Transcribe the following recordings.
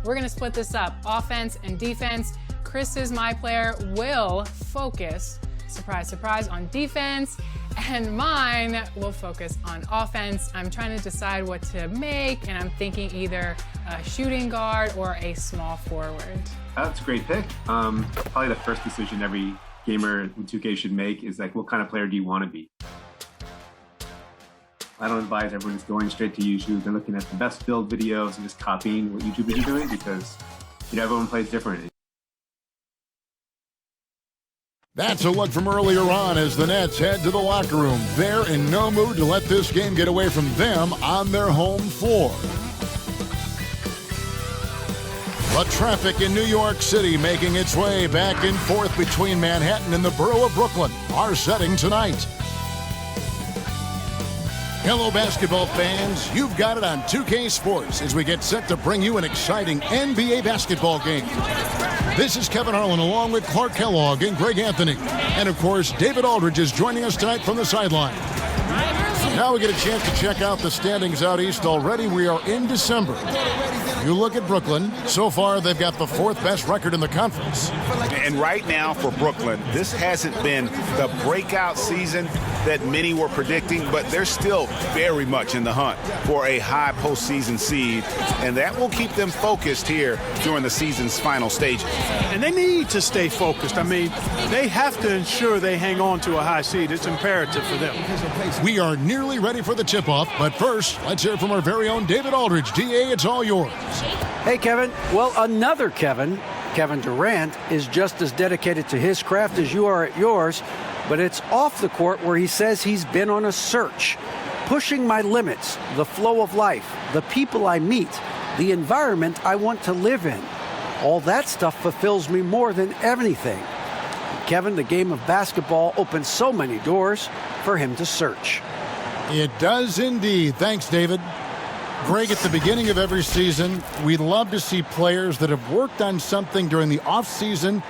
we're going to split this up, offense and defense. Chris's My Player will focus, surprise, surprise, on defense, and mine will focus on offense. I'm trying to decide what to make, and I'm thinking either a shooting guard or a small forward. That's a great pick. Probably the first decision every gamer in 2K should make is like, what kind of player do you want to be? I don't advise everyone just going straight to YouTube. They're looking at the best build videos and just copying what YouTubers are doing because everyone plays different. That's a look from earlier on as the Nets head to the locker room. They're in no mood to let this game get away from them on their home floor. But traffic in New York City making its way back and forth between Manhattan and the borough of Brooklyn. Our setting tonight. Hello, basketball fans. You've got it on 2K Sports as we get set to bring you an exciting NBA basketball game. This is Kevin Harlan along with Clark Kellogg and Greg Anthony. And, of course, David Aldridge is joining us tonight from the sideline. Now we get a chance to check out the standings out east already. We are in December. You look at Brooklyn. So far, they've got the fourth best record in the conference. And right now for Brooklyn, this hasn't been the breakout season that many were predicting, but they're still very much in the hunt for a high postseason seed, and that will keep them focused here during the season's final stages. And they need to stay focused. I mean, they have to ensure they hang on to a high seed. It's imperative for them. We are nearly ready for the tip-off, but first, let's hear from our very own David Aldridge. DA, it's all yours. Hey, Kevin. Well, another Kevin Durant, is just as dedicated to his craft as you are at yours, but it's off the court where he says he's been on a search, pushing my limits, the flow of life, the people I meet, the environment I want to live in. All that stuff fulfills me more than anything. Kevin, the game of basketball opens so many doors for him to search. It does indeed. Thanks, David. Greg, at the beginning of every season, we love to see players that have worked on something during the offseason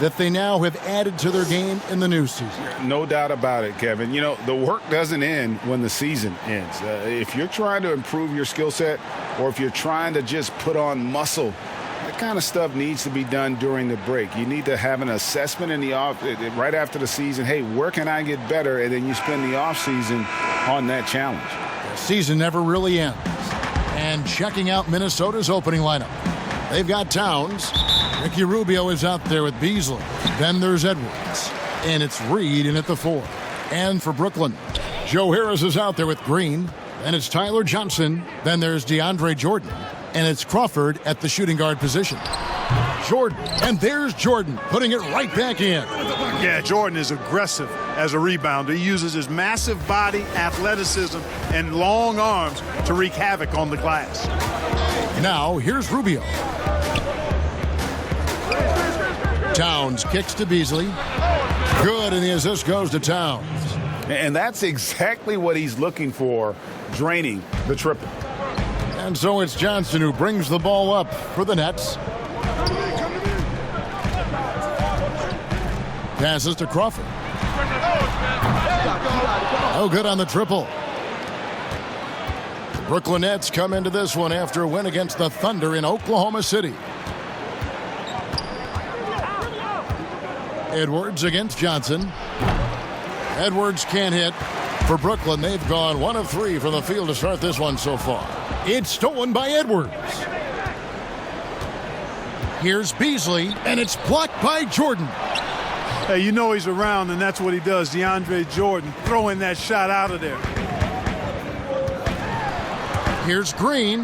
that they now have added to their game in the new season. No doubt about it, Kevin. You know, the work doesn't end when the season ends. If you're trying to improve your skill set or if you're trying to just put on muscle, that kind of stuff needs to be done during the break. You need to have an assessment in the right after the season. Hey, where can I get better? And then you spend the offseason on that challenge. The season never really ends. And checking out Minnesota's opening lineup. They've got Towns. Ricky Rubio is out there with Beasley. Then there's Edwards. And it's Reed in at the 4. And for Brooklyn, Joe Harris is out there with Green. Then it's Tyler Johnson. Then there's DeAndre Jordan. And it's Crawford at the shooting guard position. Jordan. And there's Jordan putting it right back in. Yeah, Jordan is aggressive as a rebounder. He uses his massive body, athleticism, and long arms to wreak havoc on the glass. Now, here's Rubio. Towns kicks to Beasley. Good, and the assist goes to Towns. And that's exactly what he's looking for, draining the triple. And so it's Johnson who brings the ball up for the Nets. Passes to Crawford. Oh, good on the triple. The Brooklyn Nets come into this one after a win against the Thunder in Oklahoma City. Edwards against Johnson. Edwards can't hit. For Brooklyn, they've gone 1 of 3 from the field to start this one so far. It's stolen by Edwards. Here's Beasley, and it's blocked by Jordan. Hey, you know he's around, and that's what he does. DeAndre Jordan throwing that shot out of there. Here's Green.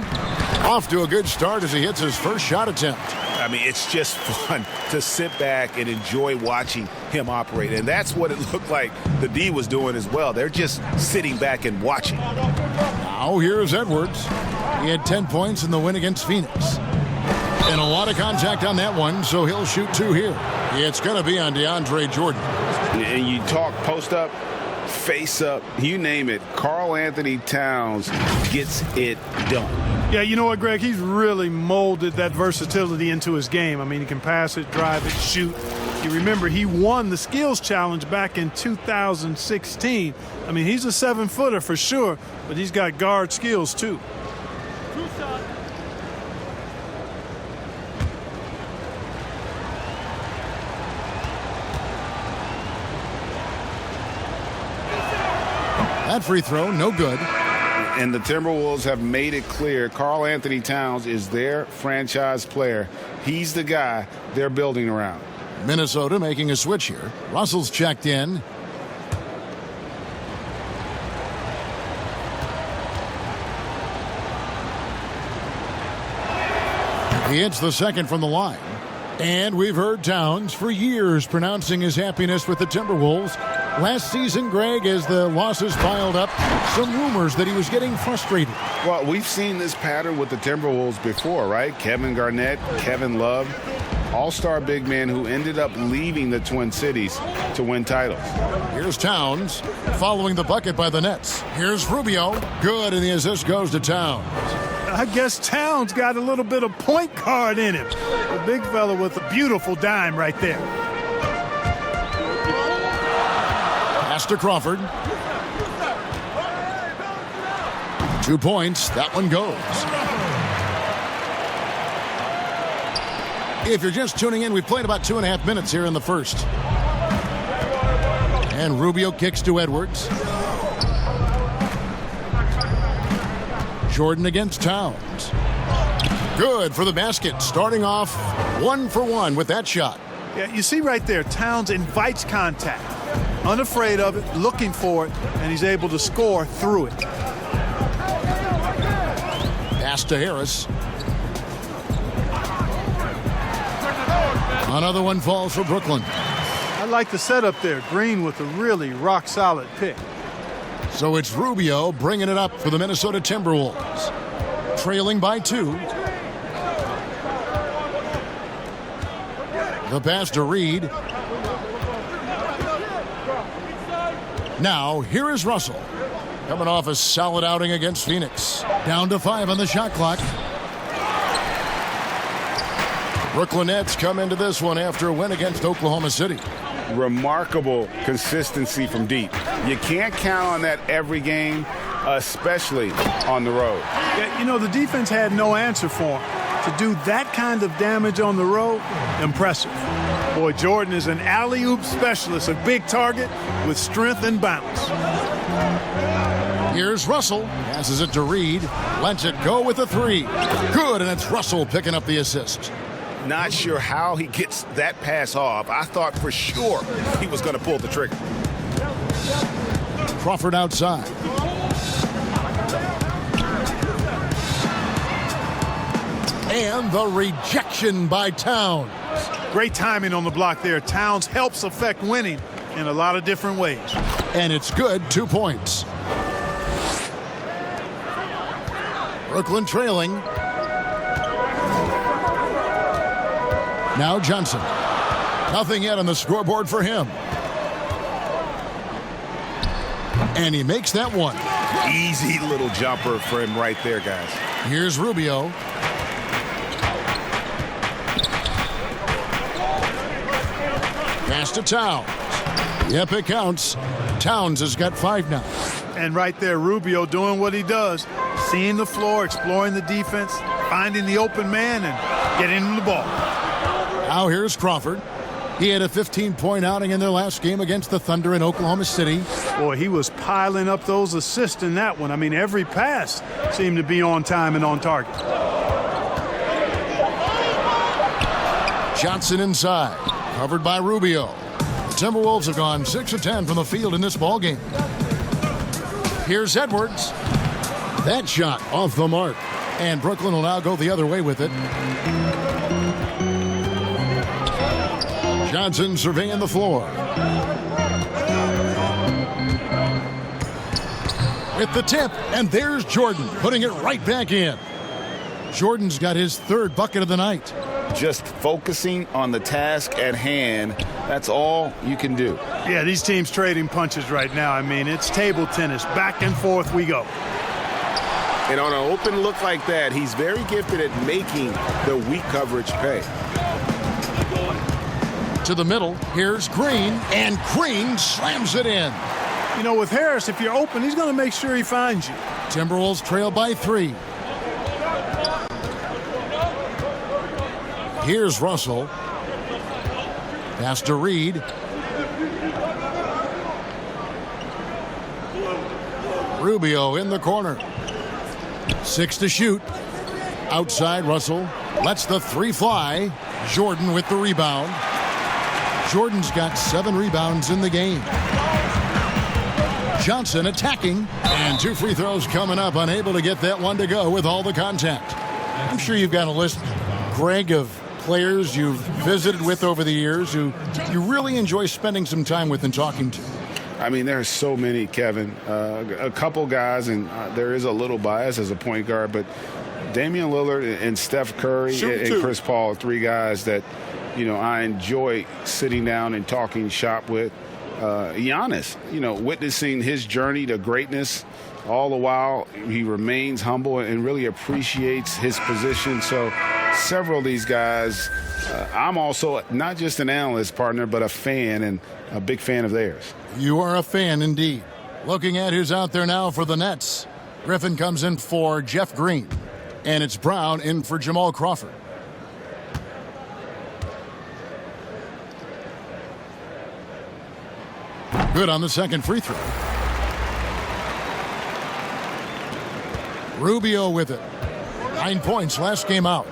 Off to a good start as he hits his first shot attempt. I mean, it's just fun to sit back and enjoy watching him operate. And that's what it looked like the D was doing as well. They're just sitting back and watching. Now here's Edwards. He had 10 points in the win against Phoenix. And a lot of contact on that one, so he'll shoot 2 here. It's going to be on DeAndre Jordan. And you talk post up, face up, you name it. Karl Anthony Towns gets it done. Yeah, you know what, Greg? He's really molded that versatility into his game. I mean, he can pass it, drive it, shoot. You remember, he won the skills challenge back in 2016. I mean, he's a 7-footer for sure, but he's got guard skills too. That free throw, no good. And the Timberwolves have made it clear Karl Anthony Towns is their franchise player. He's the guy they're building around. Minnesota making a switch here. Russell's checked in. He hits the second from the line. And we've heard Towns for years pronouncing his happiness with the Timberwolves. Last season, Greg, as the losses piled up, some rumors that he was getting frustrated. Well, we've seen this pattern with the Timberwolves before, right? Kevin Garnett, Kevin Love, all-star big men who ended up leaving the Twin Cities to win titles. Here's Towns following the bucket by the Nets. Here's Rubio. Good, and the assist goes to Towns. I guess Towns got a little bit of point guard in him. The big fella with a beautiful dime right there. Pass to Crawford. 2 points. That one goes. If you're just tuning in, we've played about 2.5 minutes here in the first. And Rubio kicks to Edwards. Jordan against Towns. Good for the basket. Starting off 1 for 1 with that shot. Yeah, you see right there, Towns invites contact. Unafraid of it, looking for it, and he's able to score through it. Pass to Harris. Another one falls for Brooklyn. I like the setup there. Green with a really rock-solid pick. So it's Rubio bringing it up for the Minnesota Timberwolves. Trailing by 2. The pass to Reed. Now, here is Russell. Coming off a solid outing against Phoenix. Down to 5 on the shot clock. Brooklyn Nets come into this one after a win against Oklahoma City. Remarkable consistency from deep. You can't count on that every game, especially on the road. Yeah, you know, the defense had no answer for him. To do that kind of damage on the road, impressive. Boy, Jordan is an alley-oop specialist, a big target with strength and bounce. Here's Russell. Passes it to Reed. Lets it go with a 3. Good, and it's Russell picking up the assist. Not sure how he gets that pass off. I thought for sure he was going to pull the trigger. Crawford outside. And the rejection by Towns. Great timing on the block there. Towns helps affect winning in a lot of different ways. And it's good. 2 points. Brooklyn trailing. Now Johnson. Nothing yet on the scoreboard for him. And he makes that one. Easy little jumper for him right there, guys. Here's Rubio. Pass to Towns. Yep, it counts. Towns has got 5 now. And right there, Rubio doing what he does. Seeing the floor, exploring the defense, finding the open man, and getting him the ball. Now here's Crawford. He had a 15-point outing in their last game against the Thunder in Oklahoma City. Boy, he was piling up those assists in that one. I mean, every pass seemed to be on time and on target. Johnson inside. Covered by Rubio. The Timberwolves have gone 6 of 10 from the field in this ballgame. Here's Edwards. That shot off the mark. And Brooklyn will now go the other way with it. Johnson surveying the floor. With the tip, and there's Jordan putting it right back in. Jordan's got his 3rd bucket of the night. Just focusing on the task at hand, that's all you can do. Yeah, these teams trading punches right now. I mean, it's table tennis. Back and forth we go. And on an open look like that, he's very gifted at making the weak coverage pay. To the middle, here's Green, and Green slams it in. You know, with Harris, if you're open, he's going to make sure he finds you. Timberwolves trail by 3. Here's Russell. Pass to Reed. Rubio in the corner. 6 to shoot. Outside, Russell lets the 3 fly. Jordan with the rebound. Jordan's got 7 rebounds in the game. Johnson attacking. And 2 free throws coming up. Unable to get that one to go with all the contact. I'm sure you've got a list, Greg, of players you've visited with over the years who you really enjoy spending some time with and talking to. I mean, there are so many, Kevin. A couple guys, and there is a little bias as a point guard, but Damian Lillard and Steph Curry and Chris Paul are 3 guys that, I enjoy sitting down and talking shop with. Giannis, witnessing his journey to greatness, all the while he remains humble and really appreciates his position. So several of these guys, I'm also not just an analyst, partner, but a fan and a big fan of theirs. You are a fan indeed. Looking at who's out there now for the Nets. Griffin comes in for Jeff Green. And it's Brown in for Jamal Crawford. Good on the second free throw. Rubio with it. 9 points last game out.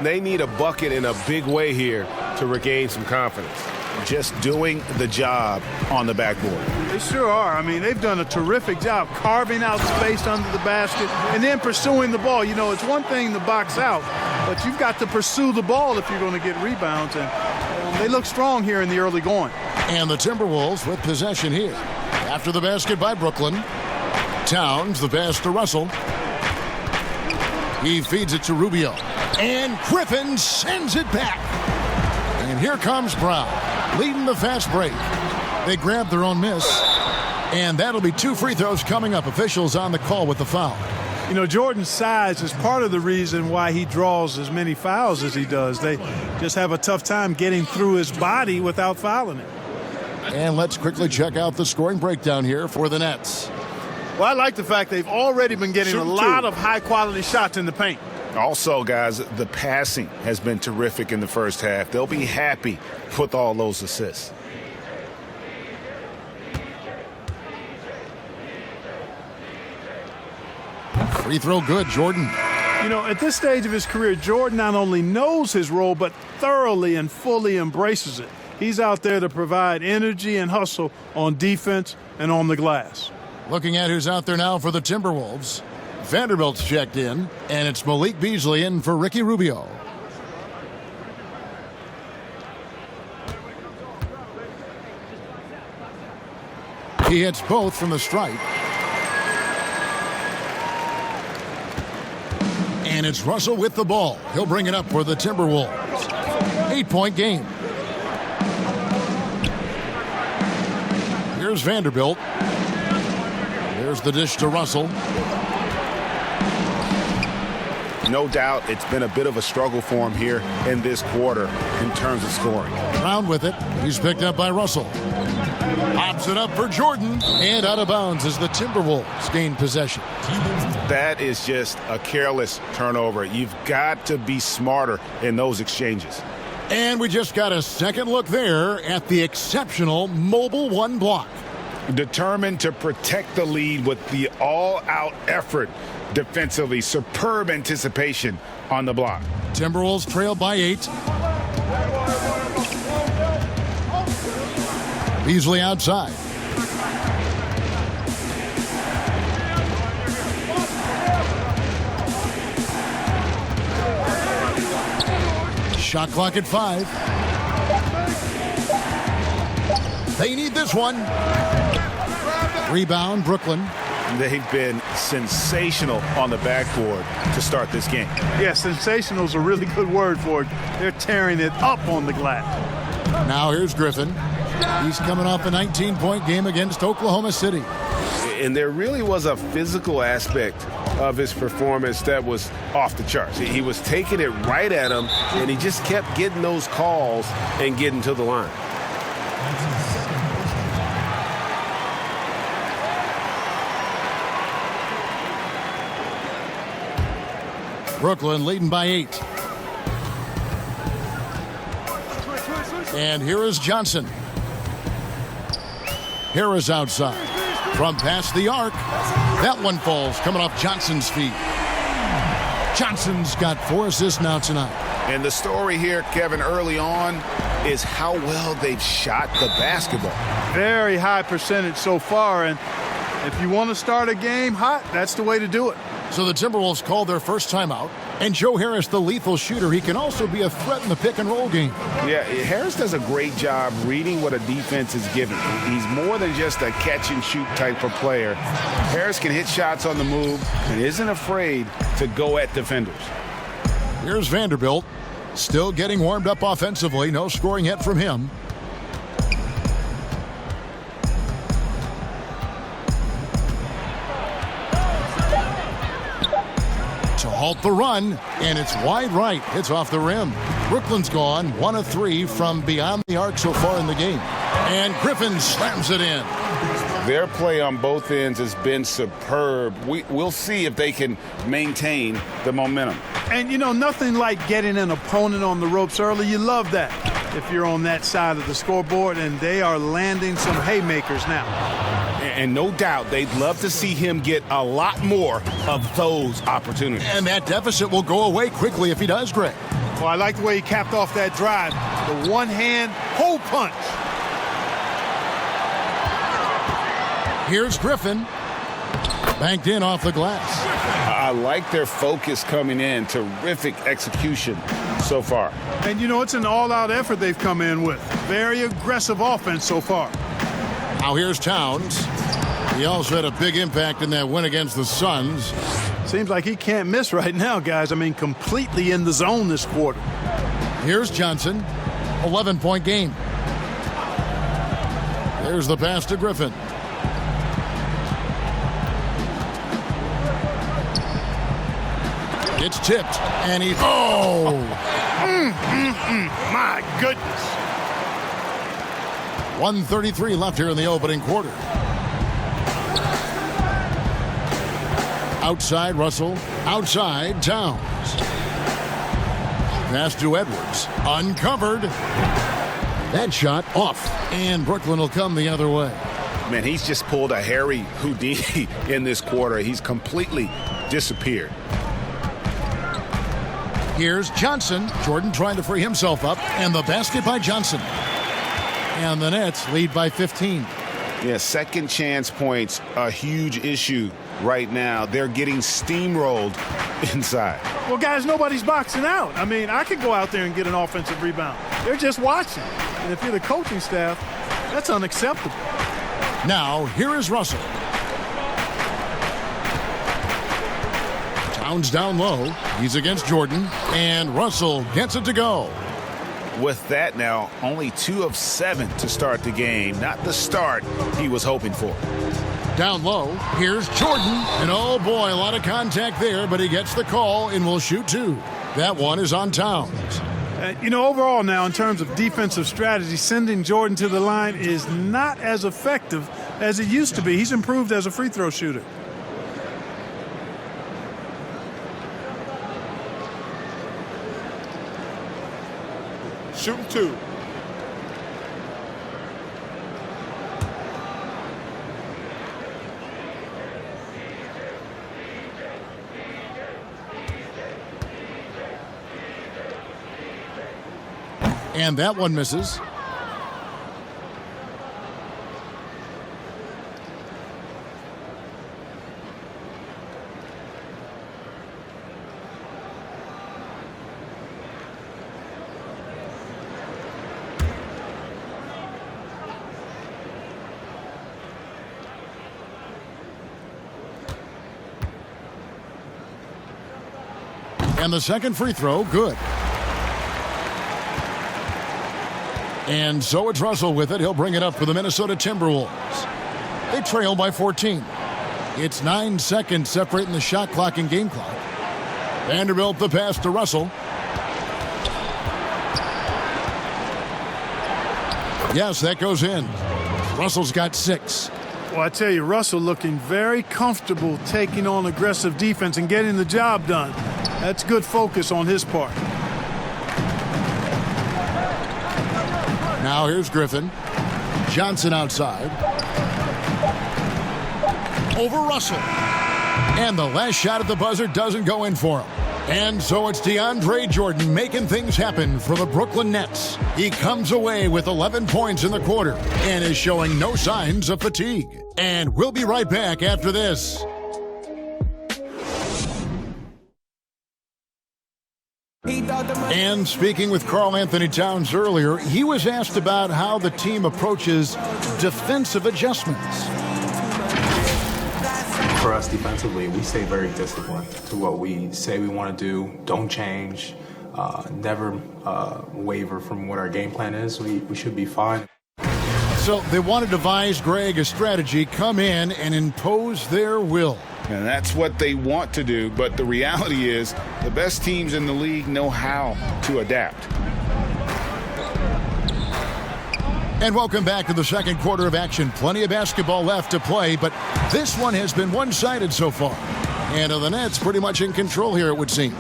They need a bucket in a big way here to regain some confidence. Just doing the job on the backboard. They sure are. I mean, they've done a terrific job carving out space under the basket and then pursuing the ball. It's one thing to box out, but you've got to pursue the ball if you're going to get rebounds. And they look strong here in the early going. And the Timberwolves with possession here. After the basket by Brooklyn. Towns, the pass to Russell. He feeds it to Rubio. And Griffin sends it back. And here comes Brown, leading the fast break. They grab their own miss. And that'll be 2 free throws coming up. Officials on the call with the foul. Jordan's size is part of the reason why he draws as many fouls as he does. They just have a tough time getting through his body without fouling it. And let's quickly check out the scoring breakdown here for the Nets. Well, I like the fact they've already been getting a lot of high-quality shots in the paint. Also, guys, the passing has been terrific in the first half. They'll be happy with all those assists. Free throw good, Jordan. At this stage of his career, Jordan not only knows his role, but thoroughly and fully embraces it. He's out there to provide energy and hustle on defense and on the glass. Looking at who's out there now for the Timberwolves. Vanderbilt's checked in, and it's Malik Beasley in for Ricky Rubio. He hits both from the stripe. And it's Russell with the ball. He'll bring it up for the Timberwolves. 8-point game. Here's Vanderbilt. There's the dish to Russell. No doubt it's been a bit of a struggle for him here in this quarter in terms of scoring. Brown with it. He's picked up by Russell. Pops it up for Jordan. And out of bounds as the Timberwolves gain possession. That is just a careless turnover. You've got to be smarter in those exchanges. And we just got a second look there at the exceptional mobile 1 block. Determined to protect the lead with the all-out effort defensively. Superb anticipation on the block. Timberwolves trail by 8. Beasley outside. Shot clock at 5. They need this one. Rebound, Brooklyn. They've been sensational on the backboard to start this game. Yeah, sensational is a really good word for it. They're tearing it up on the glass. Now here's Griffin. He's coming off a 19-point game against Oklahoma City. And there really was a physical aspect of his performance that was off the charts. He was taking it right at him, and he just kept getting those calls and getting to the line. Brooklyn leading by 8. And here is Johnson. Harris outside. from past the arc. That one falls, coming off Johnson's feet. Johnson's got 4 assists now tonight. And the story here, Kevin, early on is how well they've shot the basketball. Very high percentage so far, and if you want to start a game hot, that's the way to do it. So the Timberwolves call their first timeout. And Joe Harris, the lethal shooter, he can also be a threat in the pick-and-roll game. Yeah, Harris does a great job reading what a defense is giving. He's more than just a catch-and-shoot type of player. Harris can hit shots on the move and isn't afraid to go at defenders. Here's Vanderbilt, still getting warmed up offensively. No scoring yet from him. To halt the run, and it's wide right. It's off the rim. Brooklyn's gone 1 of 3 from beyond the arc so far in the game. And Griffin slams it in. Their play on both ends has been superb. We'll see if they can maintain the momentum. And, you know, nothing like getting an opponent on the ropes early. You love that if you're on that side of the scoreboard, and they are landing some haymakers now. And no doubt they'd love to see him get a lot more of those opportunities. And that deficit will go away quickly if he does, Greg. Well, I like the way he capped off that drive. The one-hand hole punch. Here's Griffin. Banked in off the glass. I like their focus coming in. Terrific execution so far. And, you know, it's an all-out effort they've come in with. Very aggressive offense so far. Now here's Towns. He also had a big impact in that win against the Suns. Seems like he can't miss right now, guys. I mean, completely in the zone this quarter. Here's Johnson. 11-point game. There's the pass to Griffin. It's tipped, and he... Oh! My goodness. 1:33 left here in the opening quarter. Outside Russell. Outside Towns. Pass to Edwards. Uncovered. That shot off. And Brooklyn will come the other way. Man, he's just pulled a Harry Houdini in this quarter. He's completely disappeared. Here's Johnson. Jordan trying to free himself up. And the basket by Johnson. And the Nets lead by 15. Yeah, second chance points, a huge issue right now. They're getting steamrolled inside. Well, guys, nobody's boxing out. I mean, I could go out there and get an offensive rebound. They're just watching. And if you're the coaching staff, that's unacceptable. Now, here is Russell. Towns down low. He's against Jordan. And Russell gets it to go. With that now, only 2 of 7 to start the game. Not the start he was hoping for. Down low, here's Jordan. And oh boy, a lot of contact there, but he gets the call and will shoot 2. That one is on Towns. You know, overall now, in terms of defensive strategy, sending Jordan to the line is not as effective as it used to be. He's improved as a free throw shooter. Shooting 2. And that one misses. And the second free throw, good. And so it's Russell with it. He'll bring it up for the Minnesota Timberwolves. They trail by 14. It's 9 seconds separating the shot clock and game clock. Vanderbilt the pass to Russell. Yes, that goes in. Russell's got 6. Well, I tell you, Russell looking very comfortable taking on aggressive defense and getting the job done. That's good focus on his part. Now here's Griffin. Johnson outside. over Russell. And the last shot at the buzzer doesn't go in for him. And so it's DeAndre Jordan making things happen for the Brooklyn Nets. He comes away with 11 points in the quarter and is showing no signs of fatigue. And we'll be right back after this. And speaking with Karl Anthony Towns earlier, he was asked about how the team approaches defensive adjustments. For us defensively, we stay very disciplined to what we say we want to do. Don't change, never waver from what our game plan is. We should be fine. So they want to devise, Greg, a strategy, come in and impose their will. And that's what they want to do, but the reality is the best teams in the league know how to adapt. And welcome back to the second quarter of action. Plenty of basketball left to play, but this one has been one-sided so far. And the Nets pretty much in control here, it would seem.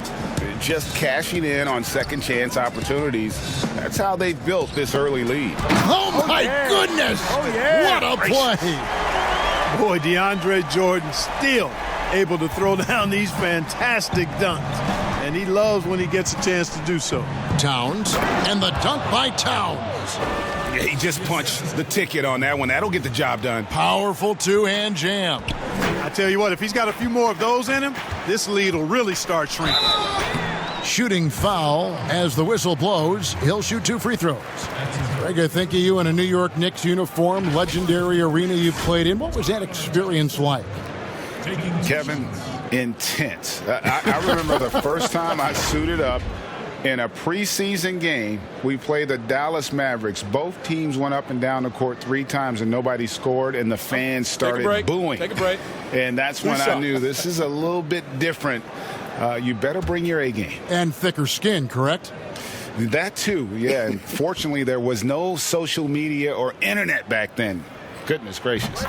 Just cashing in on second chance opportunities. That's how they built this early lead. Oh my goodness! Oh, yeah. What a play! Boy, DeAndre Jordan still able to throw down these fantastic dunks. And he loves when he gets a chance to do so. Towns, and the dunk by Towns. Yeah, he just punched the ticket on that one. That'll get the job done. Powerful two-hand jam. I tell you what, if he's got a few more of those in him, this lead will really start shrinking. Shooting foul as the whistle blows. He'll shoot 2 free throws. Greg, I think of you in a New York Knicks uniform, legendary arena you've played in. What was that experience like? Kevin, intense. I remember the first time I suited up in a preseason game. We played the Dallas Mavericks. Both teams went up and down the court 3 times and nobody scored, and the fans started booing. Take a break. And that's when I knew this is a little bit different. You better bring your A game. And thicker skin, correct? That too, yeah. And fortunately, there was no social media or internet back then. Goodness gracious.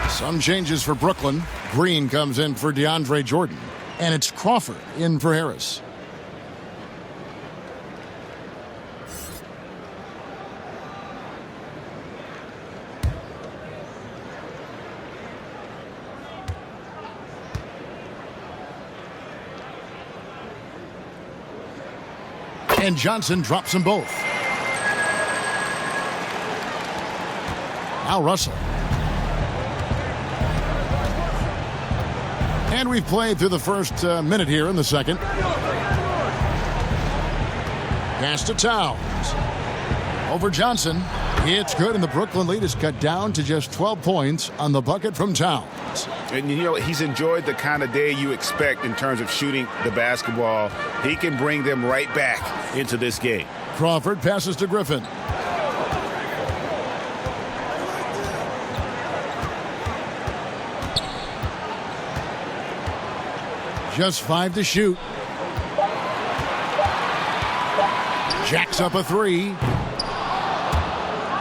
Some changes for Brooklyn. Green comes in for DeAndre Jordan. And it's Crawford in for Harris. And Johnson drops them both. Now Russell. And we've played through the first minute here in the second. Pass to Towns. Over Johnson. It's good, and the Brooklyn lead is cut down to just 12 points on the bucket from Towns. And you know, he's enjoyed the kind of day you expect in terms of shooting the basketball. He can bring them right back into this game. Crawford passes to Griffin. Just 5 to shoot. Jacks up a 3.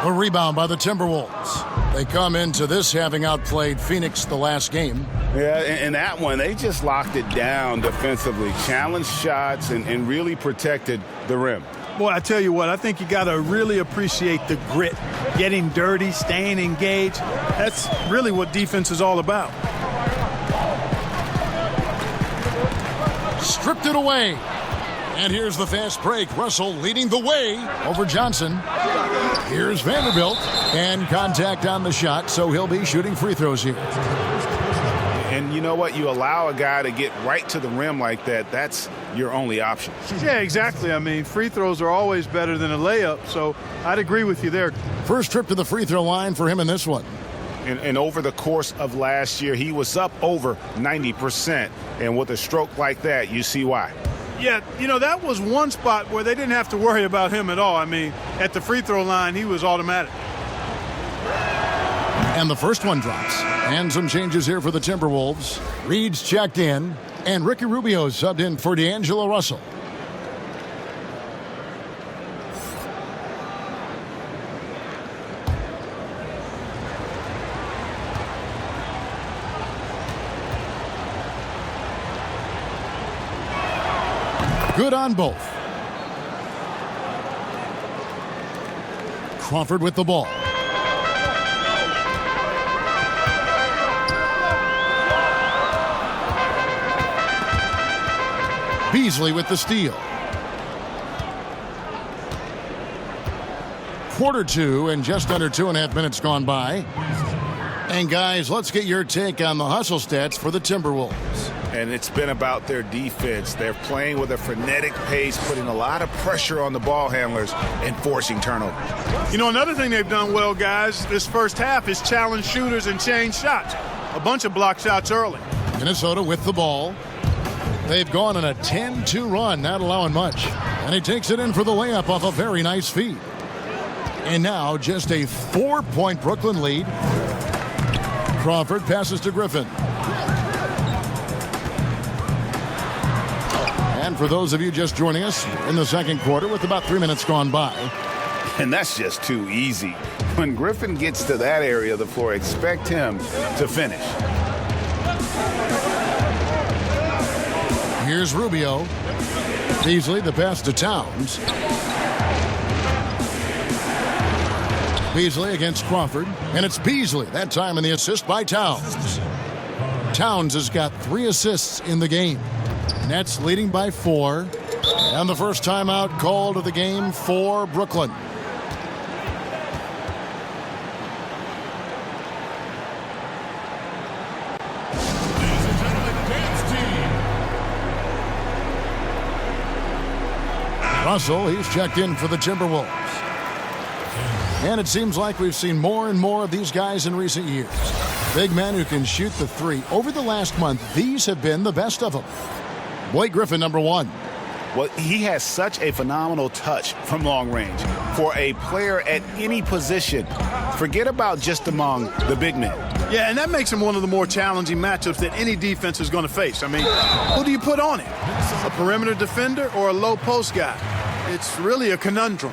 A rebound by the Timberwolves. They come into this having outplayed Phoenix the last game. Yeah, and that one, they just locked it down defensively. Challenged shots and really protected the rim. Boy, I tell you what, I think you got to really appreciate the grit. Getting dirty, staying engaged. That's really what defense is all about. Stripped it away. And here's the fast break. Russell leading the way over Johnson. Here's Vanderbilt. And contact on the shot, so he'll be shooting free throws here. And you know what? You allow a guy to get right to the rim like that, that's your only option. Yeah, exactly. I mean, free throws are always better than a layup, so I'd agree with you there. First trip to the free throw line for him in this one. And over the course of last year, he was up over 90%. And with a stroke like that, you see why. Yeah, you know, that was one spot where they didn't have to worry about him at all. I mean, at the free throw line, he was automatic. And the first one drops. And some changes here for the Timberwolves. Reed's checked in, and Ricky Rubio subbed in for D'Angelo Russell. Good on both. Crawford with the ball. Beasley with the steal. Quarter two and just under 2.5 minutes gone by. And guys, let's get your take on the hustle stats for the Timberwolves. And it's been about their defense. They're playing with a frenetic pace, putting a lot of pressure on the ball handlers and forcing turnovers. You know, another thing they've done well, guys, this first half is challenge shooters and change shots. A bunch of block shots early. Minnesota with the ball. They've gone on a 10-2 run, not allowing much. And he takes it in for the layup off a very nice feed. And now just a 4-point Brooklyn lead. Crawford passes to Griffin. And for those of you just joining us in the second quarter with about 3 minutes gone by. And that's just too easy. When Griffin gets to that area of the floor, expect him to finish. Here's Rubio. Beasley, the pass to Towns. Beasley against Crawford, and it's Beasley that time in the assist by Towns. Towns has got 3 assists in the game. Nets leading by 4, and the first timeout called of the game for Brooklyn. Russell, he's checked in for the Timberwolves. And it seems like we've seen more and more of these guys in recent years. Big men who can shoot the 3. Over the last month, these have been the best of them. Blake Griffin, number 1. Well, he has such a phenomenal touch from long range for a player at any position. Forget about just among the big men. Yeah, and that makes him one of the more challenging matchups that any defense is going to face. I mean, who do you put on him? A perimeter defender or a low post guy? It's really a conundrum.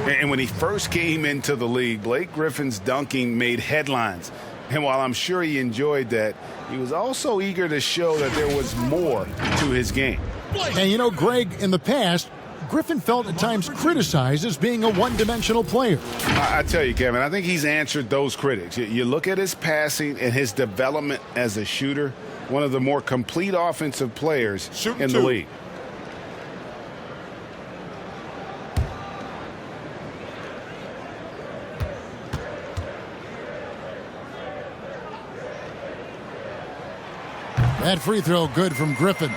And when he first came into the league, Blake Griffin's dunking made headlines. And while I'm sure he enjoyed that, he was also eager to show that there was more to his game. And you know, Greg, in the past, Griffin felt at times criticized as being a one-dimensional player. I tell you, Kevin, I think he's answered those critics. You look at his passing and his development as a shooter, one of the more complete offensive players in the league. That free throw good from Griffin.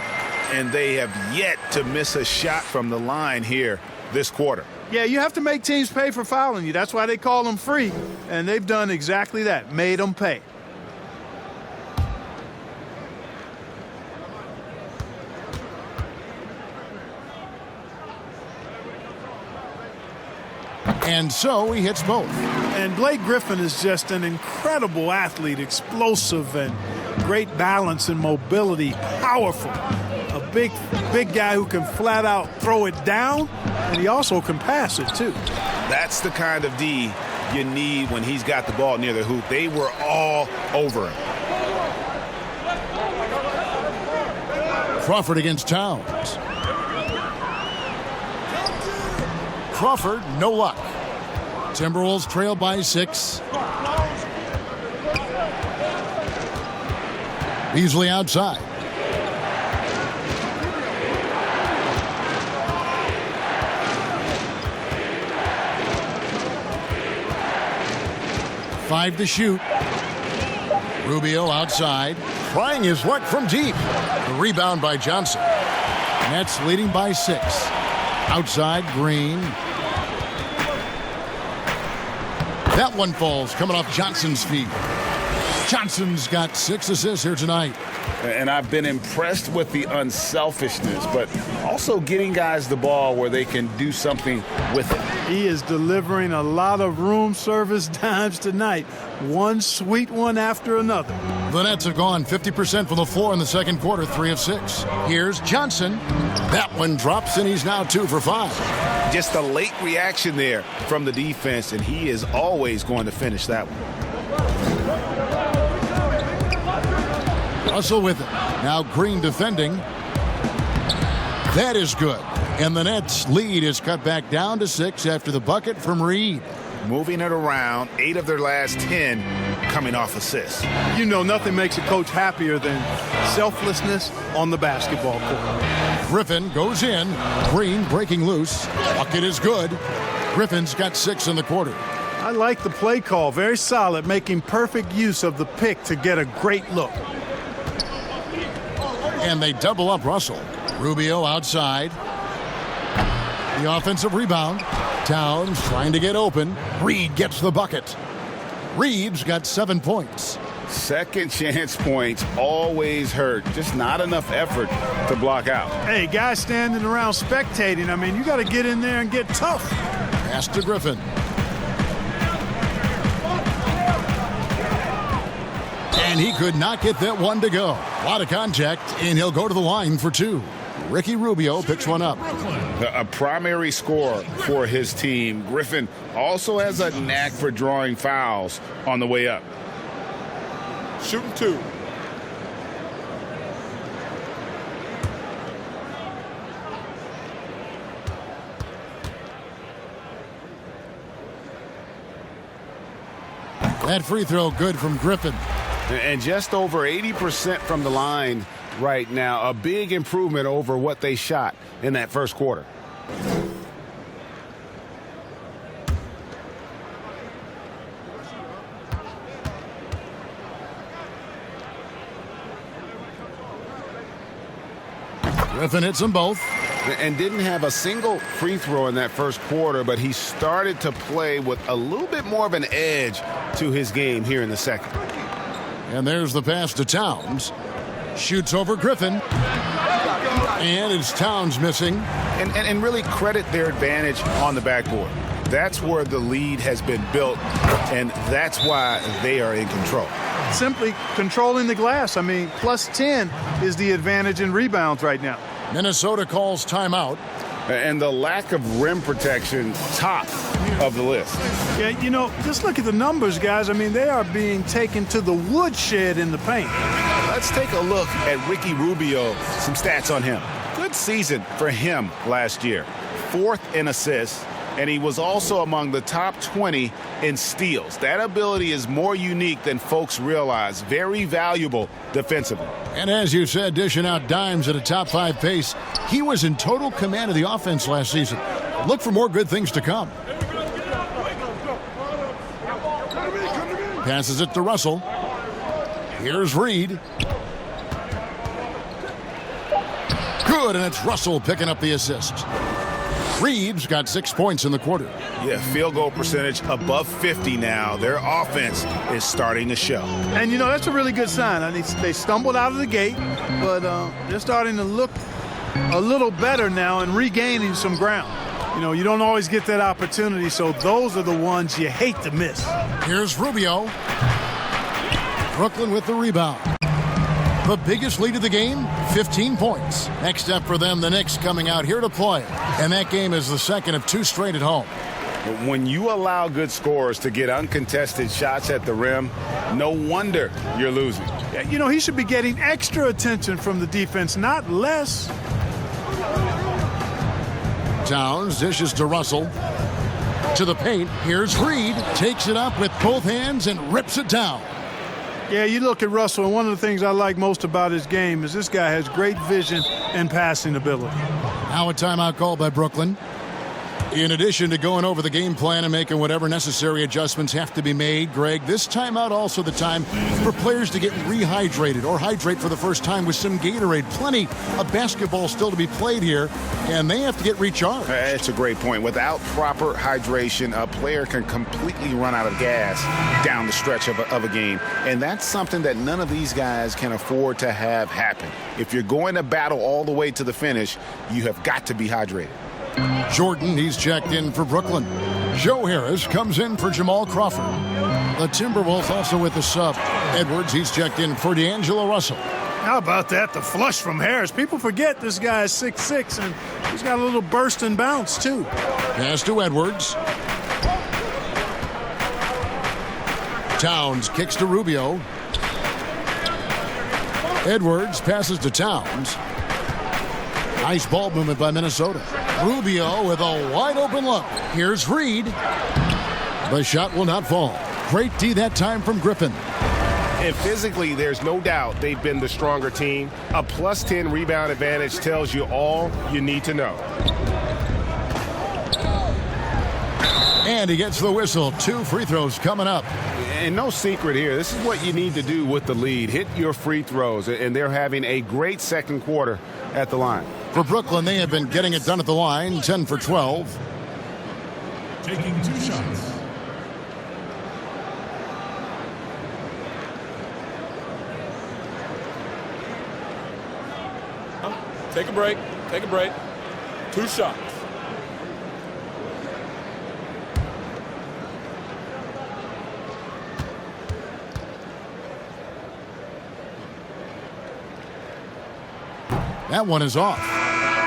And they have yet to miss a shot from the line here this quarter. Yeah, you have to make teams pay for fouling you. That's why they call them free. And they've done exactly that, made them pay. And so he hits both. And Blake Griffin is just an incredible athlete, explosive and great balance and mobility, powerful. A big guy who can flat out throw it down, and he also can pass it too. That's the kind of D you need when he's got the ball near the hoop. They were all over him. Crawford against Towns. Crawford, no luck. Timberwolves trail by 6. Beasley outside. Five to shoot. Rubio outside, trying his luck from deep. The rebound by Johnson. Nets leading by 6. Outside, Green. That one falls, coming off Johnson's feet. Johnson's got 6 assists here tonight. And I've been impressed with the unselfishness, but also getting guys the ball where they can do something with it. He is delivering a lot of room service dimes tonight. One sweet one after another. The Nets have gone 50% from the floor in the second quarter, 3 of 6. Here's Johnson. That one drops, and he's now 2 for 5. Just a late reaction there from the defense, and he is always going to finish that one. Russell with it. Now Green defending. That is good. And the Nets' lead is cut back down to 6 after the bucket from Reed. Moving it around, 8 of their last 10 coming off assists. You know, nothing makes a coach happier than selflessness on the basketball court. Griffin goes in. Green breaking loose. Bucket is good. Griffin's got 6 in the quarter. I like the play call. Very solid, making perfect use of the pick to get a great look. And they double up Russell. Rubio outside. The offensive rebound. Towns trying to get open. Reed gets the bucket. Reed's got 7 points. Second chance points always hurt. Just not enough effort to block out. Hey, guys standing around spectating. I mean, you got to get in there and get tough. Pass to Griffin. And he could not get that one to go. A lot of contact, and he'll go to the line for 2. Ricky Rubio picks one up. A primary scorer for his team. Griffin also has a knack for drawing fouls on the way up. Shooting 2. That free throw good from Griffin. And just over 80% from the line right now. A big improvement over what they shot in that first quarter. Griffin hits them both. And didn't have a single free throw in that first quarter, but he started to play with a little bit more of an edge to his game here in the second. And there's the pass to Towns. Shoots over Griffin. And it's Towns missing. And really credit their advantage on the backboard. That's where the lead has been built, and that's why they are in control. Simply controlling the glass. I mean, plus 10 is the advantage in rebounds right now. Minnesota calls timeout. And the lack of rim protection, top of the list. Yeah, you know, just look at the numbers, guys. I mean, they are being taken to the woodshed in the paint. Let's take a look at Ricky Rubio. Some stats on him. Good season for him last year. 4th in assists, and he was also among the top 20 in steals. That ability is more unique than folks realize. Very valuable defensively. And as you said, dishing out dimes at a top 5 pace, he was in total command of the offense last season. Look for more good things to come. Passes it to Russell. Here's Reed. Good, and it's Russell picking up the assist. Reed's got 6 points in the quarter. Yeah, field goal percentage above 50 now. Their offense is starting to show. And, you know, that's a really good sign. I mean, they stumbled out of the gate, but they're starting to look a little better now and regaining some ground. You know, you don't always get that opportunity, so those are the ones you hate to miss. Here's Rubio. Brooklyn with the rebound. The biggest lead of the game, 15 points. Next up for them, the Knicks coming out here to play. And that game is the second of 2 straight at home. When you allow good scorers to get uncontested shots at the rim, no wonder you're losing. You know, he should be getting extra attention from the defense, not less. Towns dishes to Russell. To the paint. Here's Reed. Takes it up with both hands and rips it down. Yeah, you look at Russell, and one of the things I like most about his game is this guy has great vision and passing ability. Now a timeout called by Brooklyn. In addition to going over the game plan and making whatever necessary adjustments have to be made, Greg, this timeout also the time for players to get rehydrated or hydrate for the first time with some Gatorade. Plenty of basketball still to be played here, and they have to get recharged. That's a great point. Without proper hydration, a player can completely run out of gas down the stretch of a game, and that's something that none of these guys can afford to have happen. If you're going to battle all the way to the finish, you have got to be hydrated. Jordan, he's checked in for Brooklyn. Joe Harris comes in for Jamal Crawford. The Timberwolves also with the sub. Edwards, he's checked in for D'Angelo Russell. How about that? The flush from Harris. People forget this guy is 6'6", and he's got a little burst and bounce, too. Pass to Edwards. Towns kicks to Rubio. Edwards passes to Towns. Nice ball movement by Minnesota. Rubio with a wide open look. Here's Reed. The shot will not fall. Great D that time from Griffin. And physically, there's no doubt they've been the stronger team. A plus 10 rebound advantage tells you all you need to know. And he gets the whistle. 2 free throws coming up. And no secret here. This is what you need to do with the lead. Hit your free throws. And they're having a great second quarter at the line. For Brooklyn, they have been getting it done at the line. 10 for 12. Taking 2 shots. Take a break. Take a break. 2 shots. That one is off.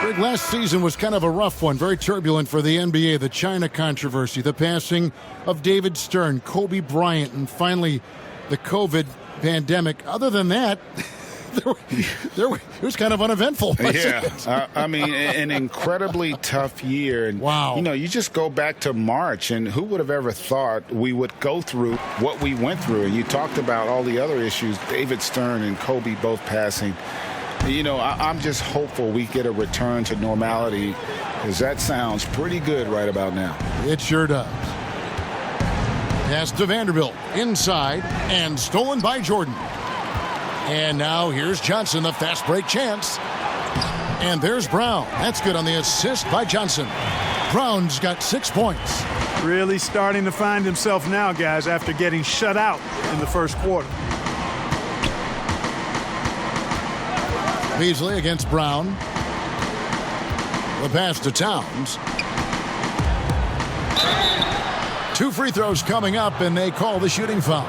Greg, last season was kind of a rough one, very turbulent for the NBA. The China controversy, the passing of David Stern, Kobe Bryant, and finally the COVID pandemic. Other than that, it was kind of uneventful. Yeah, I mean, an incredibly tough year. And, wow. You know, you just go back to March, and who would have ever thought we would go through what we went through? And you talked about all the other issues, David Stern and Kobe both passing. You know, I'm just hopeful we get a return to normality, because that sounds pretty good right about now. It sure does. Pass to Vanderbilt, inside, and stolen by Jordan. And now here's Johnson, the fast break chance. And there's Brown. That's good on the assist by Johnson. Brown's got 6 points. Really starting to find himself now, guys, after getting shut out in the first quarter. Beasley against Brown. The pass to Towns. 2 free throws coming up, and they call the shooting foul.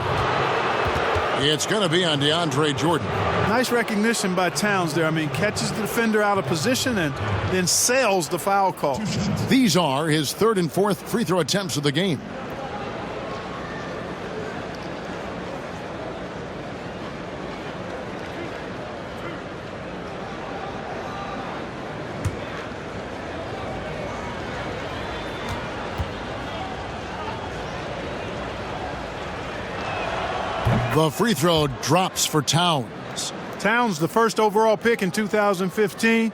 It's going to be on DeAndre Jordan. Nice recognition by Towns there. I mean, catches the defender out of position and then sails the foul call. These are his 3rd and 4th free throw attempts of the game. The free throw drops for Towns. Towns, the first overall pick in 2015,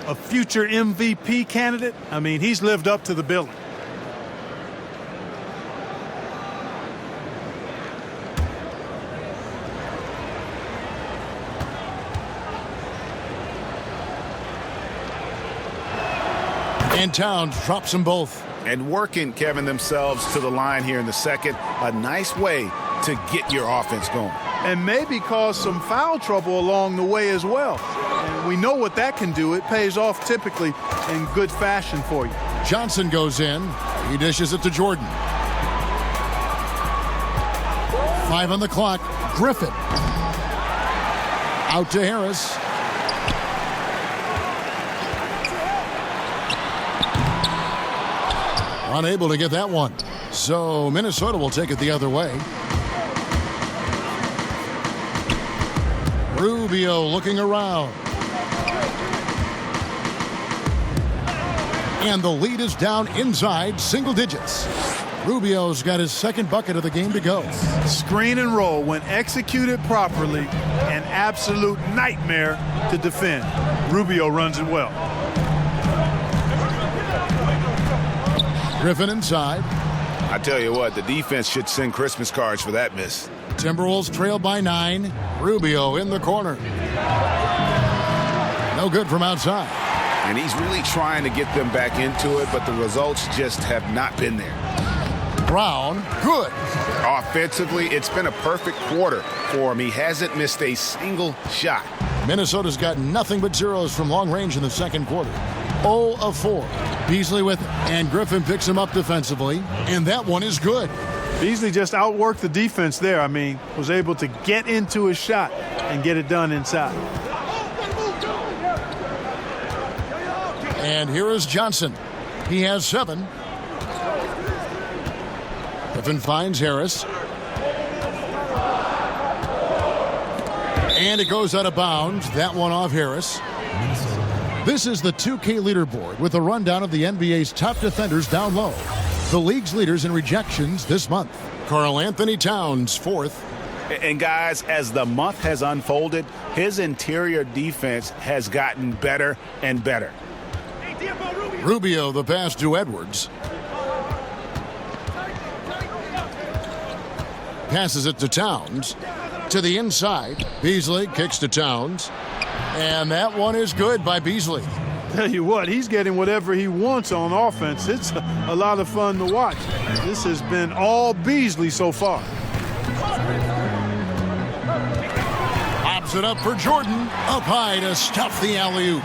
a future MVP candidate. I mean, he's lived up to the billing. And Towns drops them both. And working, Kevin, themselves to the line here in the second. A nice way to get your offense going. And maybe cause some foul trouble along the way as well. And we know what that can do. It pays off typically in good fashion for you. Johnson goes in. He dishes it to Jordan. 5 on the clock. Griffin. Out to Harris. Unable to get that one. So Minnesota will take it the other way. Rubio looking around. And the lead is down inside single digits. Rubio's got his 2nd bucket of the game to go. Screen and roll, when executed properly, an absolute nightmare to defend. Rubio runs it well. Griffin inside. I tell you what, the defense should send Christmas cards for that miss. Timberwolves trail by 9. Rubio in the corner. No good from outside. And he's really trying to get them back into it, but the results just have not been there. Brown, good. Offensively, it's been a perfect quarter for him. He hasn't missed a single shot. Minnesota's got nothing but zeros from long range in the second quarter. 0 of 4. Beasley with it. And Griffin picks him up defensively. And that one is good. Beasley just outworked the defense there. I mean, was able to get into his shot and get it done inside. And here is Johnson. He has 7. Griffin finds Harris. And it goes out of bounds. That one off Harris. This is the 2K leaderboard with a rundown of the NBA's top defenders down low. The league's leaders in rejections this month. Karl Anthony Towns, 4th. And guys, as the month has unfolded, his interior defense has gotten better and better. Rubio, the pass to Edwards. Passes it to Towns. To the inside. Beasley kicks to Towns. And that one is good by Beasley. Tell you what, he's getting whatever he wants on offense. It's a lot of fun to watch. This has been all Beasley so far. Pops it up for Jordan. Up high to stuff the alley-oop.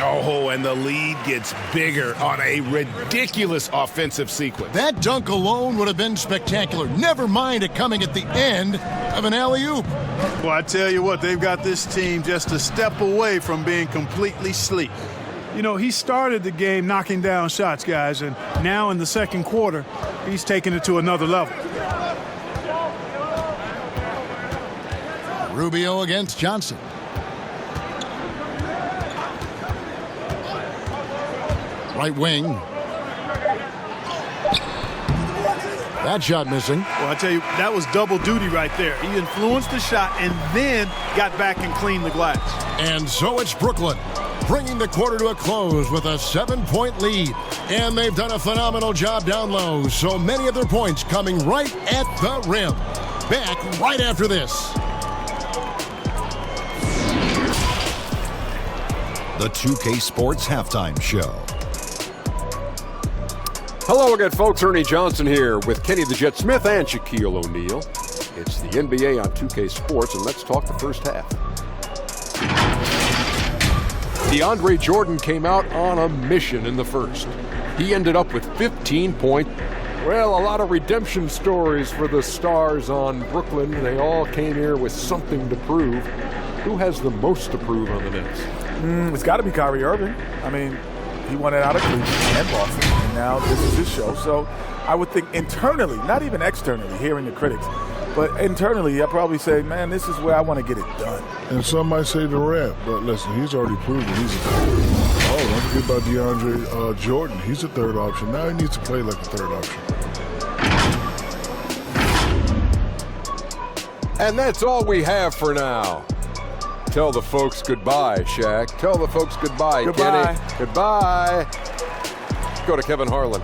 Oh, and the lead gets bigger on a ridiculous offensive sequence. That dunk alone would have been spectacular. Never mind it coming at the end of an alley-oop. Well, I tell you what, they've got this team just a step away from being completely sleep. You know, he started the game knocking down shots, guys, and now in the second quarter, he's taking it to another level. Rubio against Johnson. Right wing. That shot missing. Well, I tell you, that was double duty right there. He influenced the shot and then got back and cleaned the glass. And so it's Brooklyn, bringing the quarter to a close with a 7-point lead. And they've done a phenomenal job down low, so many of their points coming right at the rim. Back right after this. The 2K Sports Halftime Show. Hello again, folks. Ernie Johnson here with Kenny the Jet Smith and Shaquille O'Neal. It's the NBA on 2K Sports, and let's talk the first half. DeAndre Jordan came out on a mission in the first. He ended up with 15 points. Well, a lot of redemption stories for the stars on Brooklyn. They all came here with something to prove. Who has the most to prove on the Nets? It's got to be Kyrie Irving. I mean, he won it out of Cleveland and Boston, and now this is his show. So I would think internally, not even externally, hearing the critics, but internally, I'd probably say, man, this is where I want to get it done. And some might say Durant, but listen, he's already proven he's a third. Oh, don't forget about DeAndre Jordan. He's a third option. Now he needs to play like a third option. And that's all we have for now. Tell the folks goodbye, Shaq. Tell the folks goodbye, Goodbye. Kenny. Goodbye. Let's go to Kevin Harlan.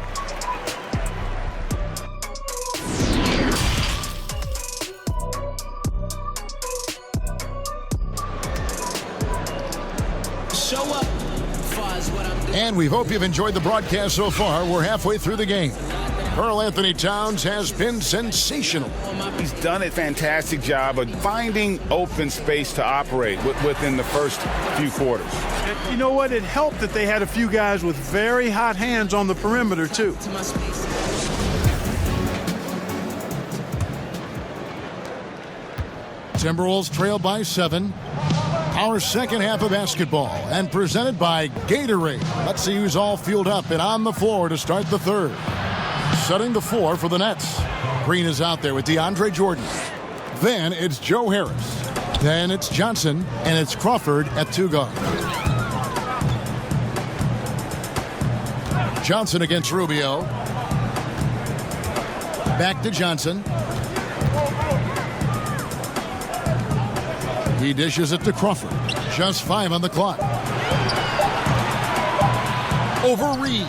And we hope you've enjoyed the broadcast so far. We're halfway through the game. Karl Anthony Towns has been sensational. He's done a fantastic job of finding open space to operate within the first few quarters. You know what? It helped that they had a few guys with very hot hands on the perimeter, too. Timberwolves trail by 7. Our second half of basketball, and presented by Gatorade. Let's see who's all fueled up and on the floor to start the third. Setting the floor for the Nets. Green is out there with DeAndre Jordan. Then it's Joe Harris. Then it's Johnson, and it's Crawford at 2 guard. Johnson against Rubio. Back to Johnson. He dishes it to Crawford. Just 5 on the clock. Over Reed.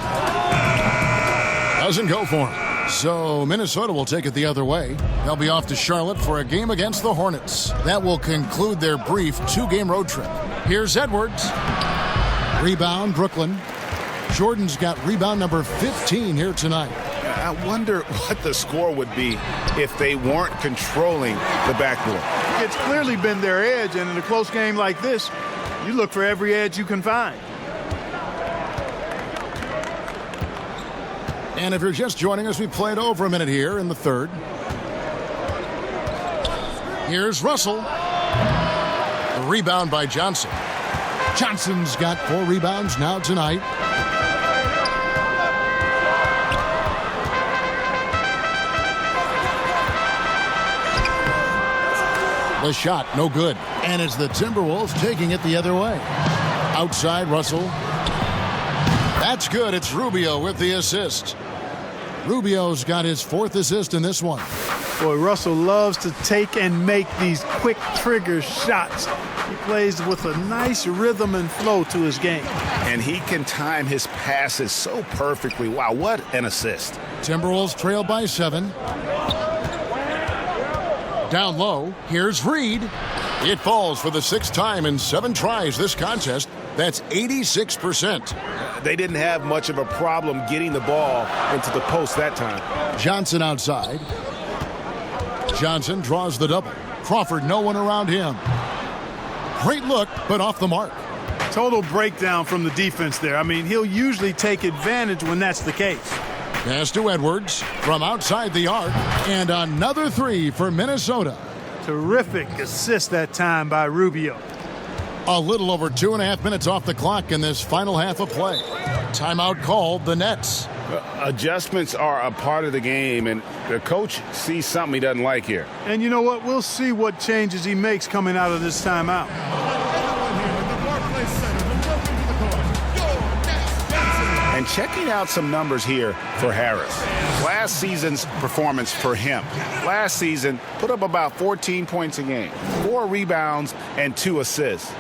Doesn't go for him. So Minnesota will take it the other way. They'll be off to Charlotte for a game against the Hornets. That will conclude their brief 2-game road trip. Here's Edwards. Rebound, Brooklyn. Jordan's got rebound number 15 here tonight. I wonder what the score would be if they weren't controlling the backboard. It's clearly been their edge, and in a close game like this, you look for every edge you can find. And if you're just joining us, we played over a minute here in the third. Here's Russell. The rebound by Johnson. Johnson's got 4 rebounds now tonight. The shot, no good. And it's the Timberwolves taking it the other way. Outside, Russell. That's good. It's Rubio with the assist. Rubio's got his 4th assist in this one. Boy, Russell loves to take and make these quick trigger shots. He plays with a nice rhythm and flow to his game. And he can time his passes so perfectly. Wow, what an assist. Timberwolves trail by 7. Down low, here's Reed. It falls for the 6th time in 7 tries this contest. That's 86%. They didn't have much of a problem getting the ball into the post that time. Johnson outside. Johnson draws the double. Crawford, no one around him. Great look, but off the mark. Total breakdown from the defense there. I mean, he'll usually take advantage when that's the case. Pass to Edwards from outside the arc, and another 3 for Minnesota. Terrific assist that time by Rubio. A little over 2.5 minutes off the clock in this final half of play. Timeout called the Nets. Adjustments are a part of the game, and the coach sees something he doesn't like here. And you know what? We'll see what changes he makes coming out of this timeout. And checking out some numbers here for Harris. Last season's performance for him. Last season, put up about 14 points a game, 4 rebounds, and 2 assists.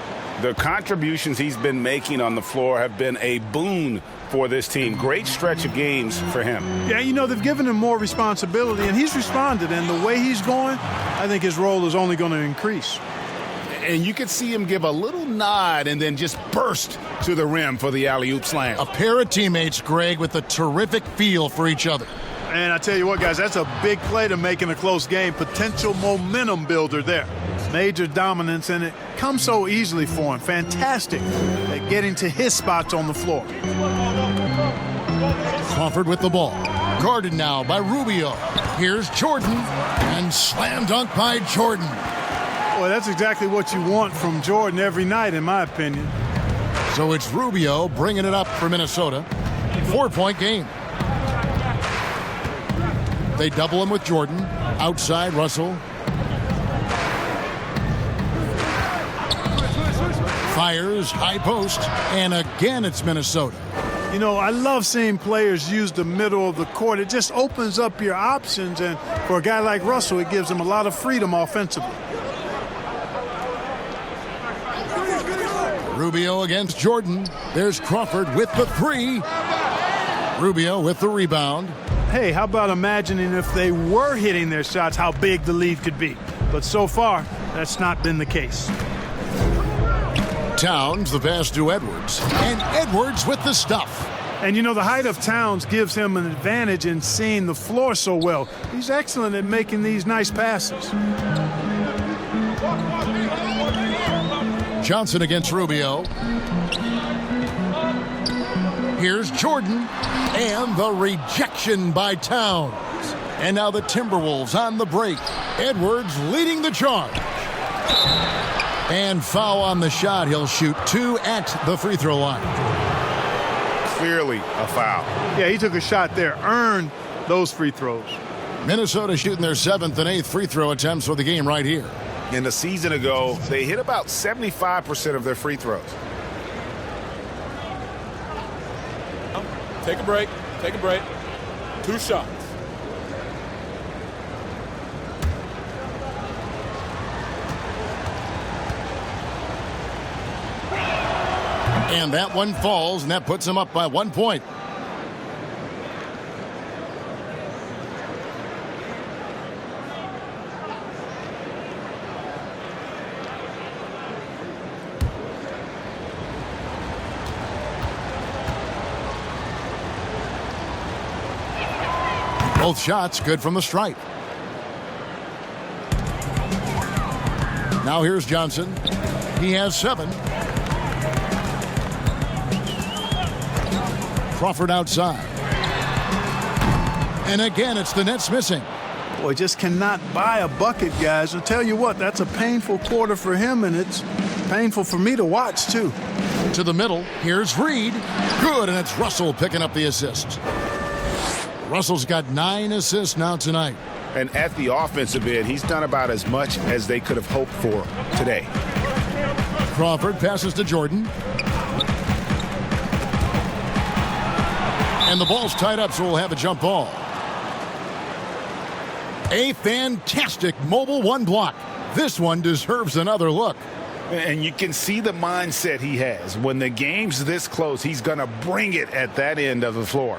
The contributions he's been making on the floor have been a boon for this team. Great stretch of games for him. Yeah, you know, they've given him more responsibility, and he's responded. And the way he's going, I think his role is only going to increase. And you could see him give a little nod and then just burst to the rim for the alley-oop slam. A pair of teammates, Greg, with a terrific feel for each other. And I tell you what, guys, that's a big play to make in a close game. Potential momentum builder there. Major dominance, and it comes so easily for him. Fantastic at getting to his spots on the floor. Crawford with the ball. Guarded now by Rubio. Here's Jordan, and slam dunk by Jordan. Boy, that's exactly what you want from Jordan every night, in my opinion. So it's Rubio bringing it up for Minnesota. 4-point game. They double him with Jordan. Outside, Russell. Fires, high post, and again it's Minnesota. You know, I love seeing players use the middle of the court. It just opens up your options, and for a guy like Russell, it gives him a lot of freedom offensively. Rubio against Jordan. There's Crawford with the 3. Rubio with the rebound. Hey, how about imagining if they were hitting their shots, how big the lead could be? But so far, that's not been the case. Towns, the pass to Edwards. And Edwards with the stuff. And you know, the height of Towns gives him an advantage in seeing the floor so well. He's excellent at making these nice passes. Johnson against Rubio. Here's Jordan. And the rejection by Towns. And now the Timberwolves on the break. Edwards leading the charge. And foul on the shot. He'll shoot 2 at the free throw line. Clearly a foul. Yeah, he took a shot there, earned those free throws. Minnesota shooting their 7th and 8th free throw attempts for the game right here. In the season ago, they hit about 75% of their free throws. Take a break. Take a break. 2 shots. And that one falls, and that puts him up by 1 point. Both shots good from the stripe. Now here's Johnson. He has 7. Crawford outside. And again, it's the Nets missing. Boy, just cannot buy a bucket, guys. I'll tell you what, that's a painful quarter for him, and it's painful for me to watch, too. To the middle, here's Reed. Good, and it's Russell picking up the assist. Russell's got 9 assists now tonight. And at the offensive end, he's done about as much as they could have hoped for today. Crawford passes to Jordan. And the ball's tied up, so we'll have a jump ball. A fantastic mobile one block. This one deserves another look. And you can see the mindset he has. When the game's this close, he's going to bring it at that end of the floor.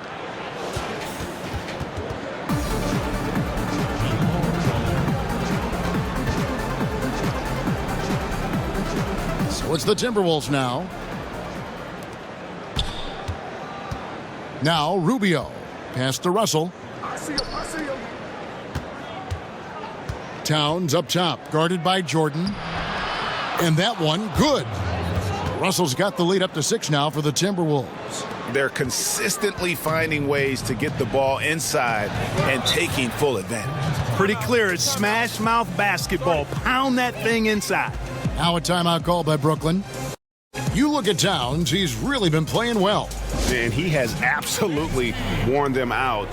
So it's the Timberwolves now. Now Rubio. Pass to Russell. Towns up top, guarded by Jordan. And that one, good. Russell's got the lead up to 6 now for the Timberwolves. They're consistently finding ways to get the ball inside and taking full advantage. Pretty clear. It's smash mouth basketball. Pound that thing inside. Now a timeout called by Brooklyn. You look at Towns, he's really been playing well. And he has absolutely worn them out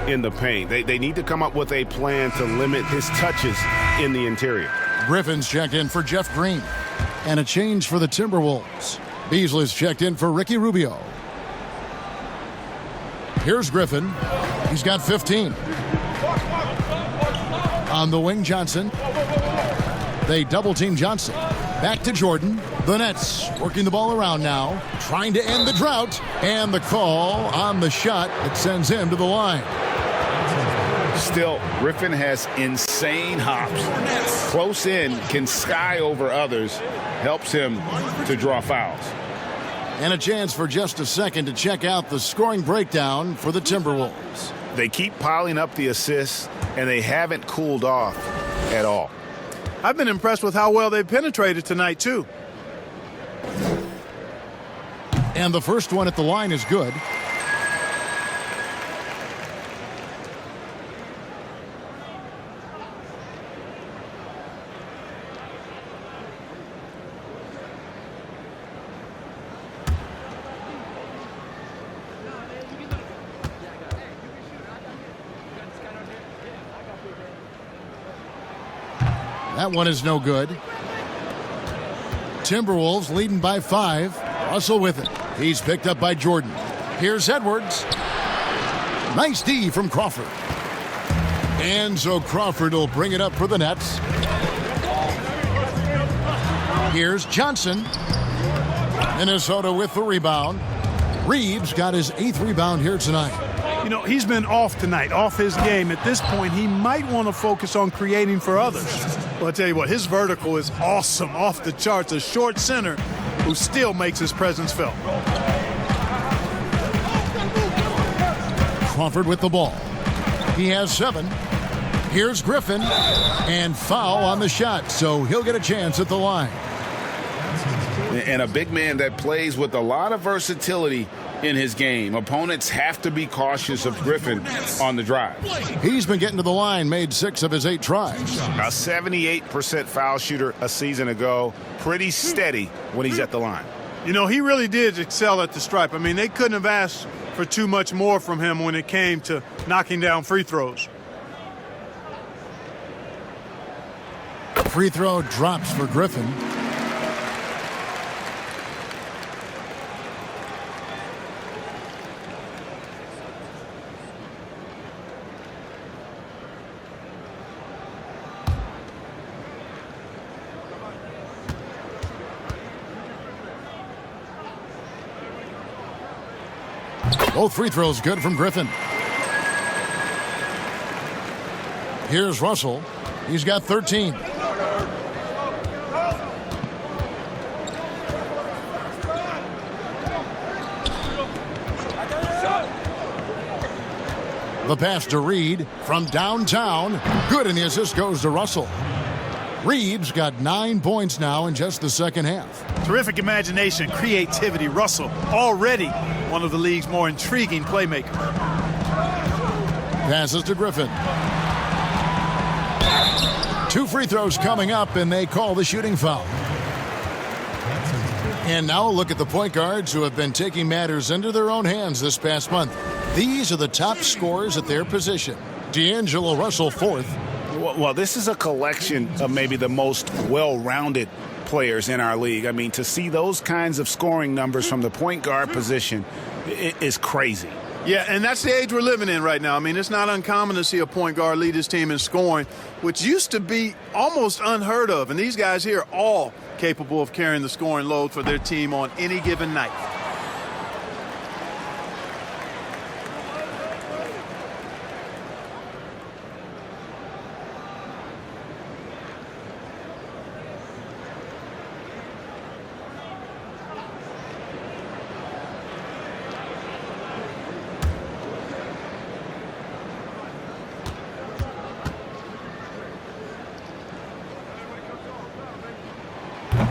in the paint. They need to come up with a plan to limit his touches in the interior. Griffin's checked in for Jeff Green. And a change for the Timberwolves. Beasley's checked in for Ricky Rubio. Here's Griffin. He's got 15. On the wing, Johnson. They double-team Johnson. Back to Jordan. The Nets working the ball around now, trying to end the drought. And the call on the shot that sends him to the line. Still, Griffin has insane hops. Close in, can sky over others, helps him to draw fouls. And a chance for just a second to check out the scoring breakdown for the Timberwolves. They keep piling up the assists, and they haven't cooled off at all. I've been impressed with how well they've penetrated tonight, too. And the first one at the line is good. That one is no good. Timberwolves leading by 5. Russell with it. He's picked up by Jordan. Here's Edwards. Nice D from Crawford. And so Crawford will bring it up for the Nets. Here's Johnson. Minnesota with the rebound. Reeves got his 8th rebound here tonight. You know, he's been off tonight, off his game. At this point, he might want to focus on creating for others. Well, I tell you what, his vertical is awesome, off the charts. A short center who still makes his presence felt. Crawford with the ball. He has 7. Here's Griffin. And foul on the shot, so he'll get a chance at the line. And a big man that plays with a lot of versatility in his game. Opponents have to be cautious of Griffin on the drive. He's been getting to the line, made 6 of his 8 tries. A 78% foul shooter a season ago. Pretty steady when he's at the line. You know, he really did excel at the stripe. I mean, they couldn't have asked for too much more from him when it came to knocking down free throws. Free throw drops for Griffin. Both free throws good from Griffin. Here's Russell. He's got 13. The pass to Reed from downtown. Good, and the assist goes to Russell. Reeves got 9 points now in just the second half. Terrific imagination, creativity. Russell already one of the league's more intriguing playmakers. Passes to Griffin. 2 free throws coming up, and they call the shooting foul. And now a look at the point guards who have been taking matters into their own hands this past month. These are the top scorers at their position. D'Angelo Russell 4th. Well, this is a collection of maybe the most well-rounded players in our league. I mean, to see those kinds of scoring numbers from the point guard position is crazy. Yeah, and that's the age we're living in right now. I mean, it's not uncommon to see a point guard lead his team in scoring, which used to be almost unheard of. And these guys here are all capable of carrying the scoring load for their team on any given night.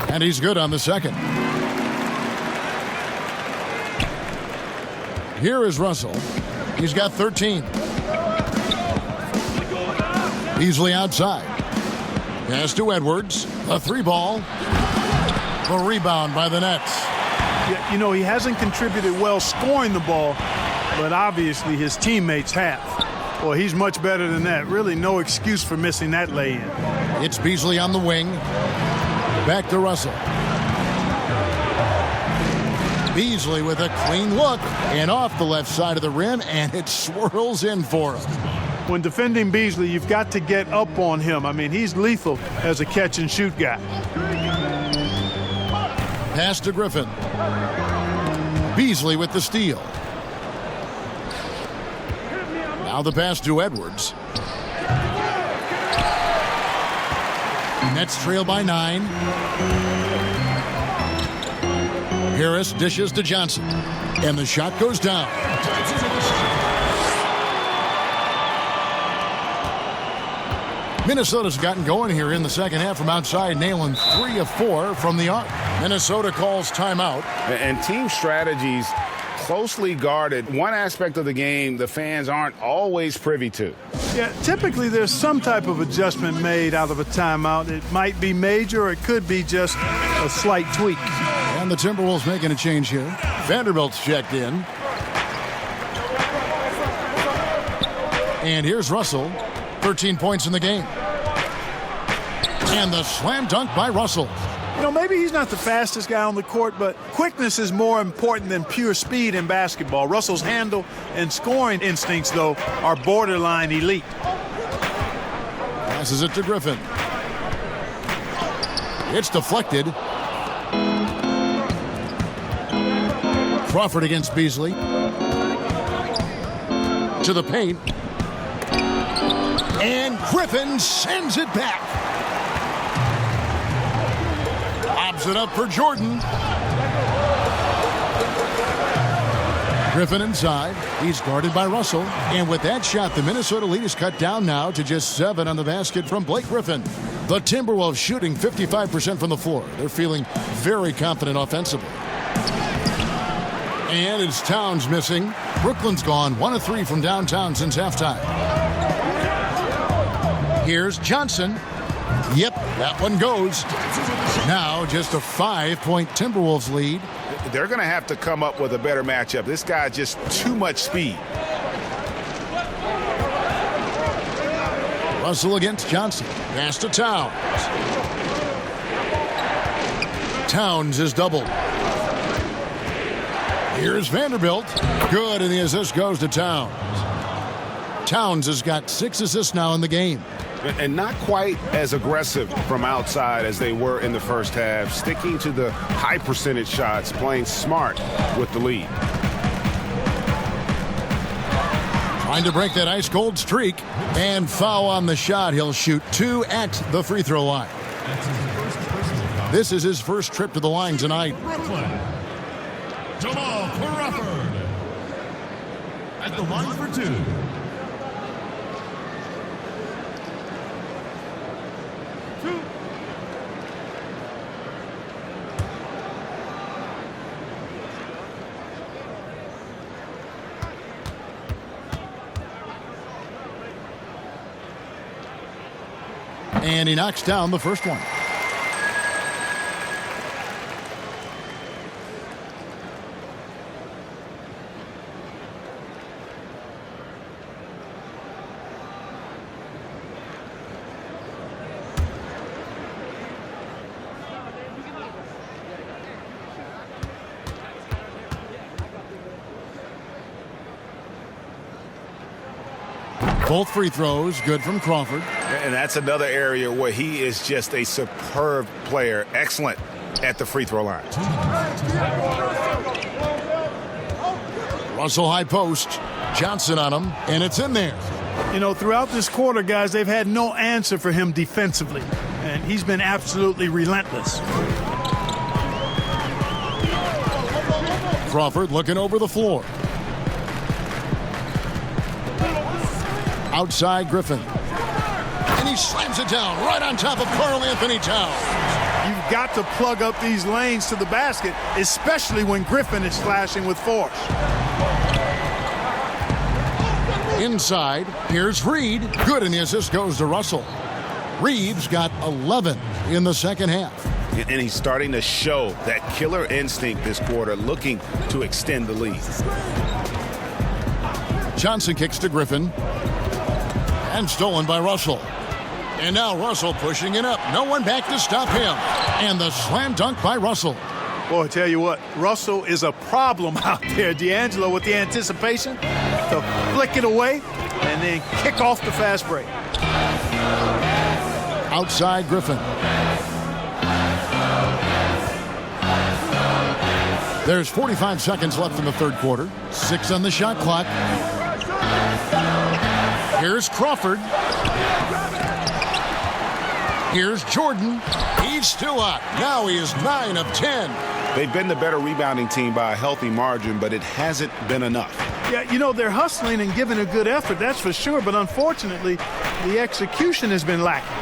And he's good on the second. Here is Russell. He's got 13. Beasley outside. Pass to Edwards. A 3-ball. The rebound by the Nets. Yeah, you know, he hasn't contributed well scoring the ball, but obviously his teammates have. Well, he's much better than that. Really no excuse for missing that lay-in. It's Beasley on the wing. Back to Russell. Beasley with a clean look and off the left side of the rim, and it swirls in for him. When defending Beasley, you've got to get up on him. I mean, he's lethal as a catch-and-shoot guy. Pass to Griffin. Beasley with the steal. Now the pass to Edwards. Nets trail by 9. Harris dishes to Johnson. And the shot goes down. Minnesota's gotten going here in the second half from outside, nailing 3 of 4 from the arc. Minnesota calls timeout. And team strategies closely guarded. One aspect of the game the fans aren't always privy to. Yeah, typically there's some type of adjustment made out of a timeout. It might be major or it could be just a slight tweak. And the Timberwolves making a change here. Vanderbilt's checked in. And here's Russell. 13 points in the game. And the slam dunk by Russell. You know, maybe he's not the fastest guy on the court, but quickness is more important than pure speed in basketball. Russell's handle and scoring instincts, though, are borderline elite. Passes it to Griffin. It's deflected. Crawford against Beasley. To the paint. And Griffin sends it back. Lobs it up for Jordan. Griffin inside. He's guarded by Russell. And with that shot, the Minnesota lead is cut down now to just 7 on the basket from Blake Griffin. The Timberwolves shooting 55% from the floor. They're feeling very confident offensively. And it's Towns missing. Brooklyn's gone 1 of 3 from downtown since halftime. Here's Johnson. Yep, that one goes. Now just a 5-point Timberwolves lead. They're going to have to come up with a better matchup. This guy just too much speed. Russell against Johnson. Pass to Towns. Towns is doubled. Here's Vanderbilt. Good, and the assist goes to Towns. Towns has got 6 assists now in the game. And not quite as aggressive from outside as they were in the first half, sticking to the high percentage shots, playing smart with the lead. Trying to break that ice cold streak, and foul on the shot. He'll shoot 2 at the free throw line. This is his first trip to the line tonight. Brooklyn, Jamal Crawford at the line for 2. And he knocks down the first one. Both free throws good from Crawford. And that's another area where he is just a superb player. Excellent at the free throw line. Russell high post. Johnson on him, and it's in there. You know, throughout this quarter, guys, they've had no answer for him defensively, and he's been absolutely relentless. Crawford looking over the floor. Outside Griffin. And he slams it down right on top of Karl-Anthony Towns. You've got to plug up these lanes to the basket, especially when Griffin is slashing with force. Inside, here's Reed. Good, and the assist goes to Russell. Reed's got 11 in the second half. And he's starting to show that killer instinct this quarter, looking to extend the lead. Johnson kicks to Griffin. And stolen by Russell. And now Russell pushing it up. No one back to stop him. And the slam dunk by Russell. Boy, I tell you what, Russell is a problem out there. D'Angelo with the anticipation to flick it away and then kick off the fast break. Outside Griffin. There's 45 seconds left in the third quarter. 6 on the shot clock. Here's Crawford. Here's Jordan. He's still up. Now he is 9 of 10. They've been the better rebounding team by a healthy margin, but it hasn't been enough. Yeah, you know, they're hustling and giving a good effort, that's for sure, but unfortunately, the execution has been lacking.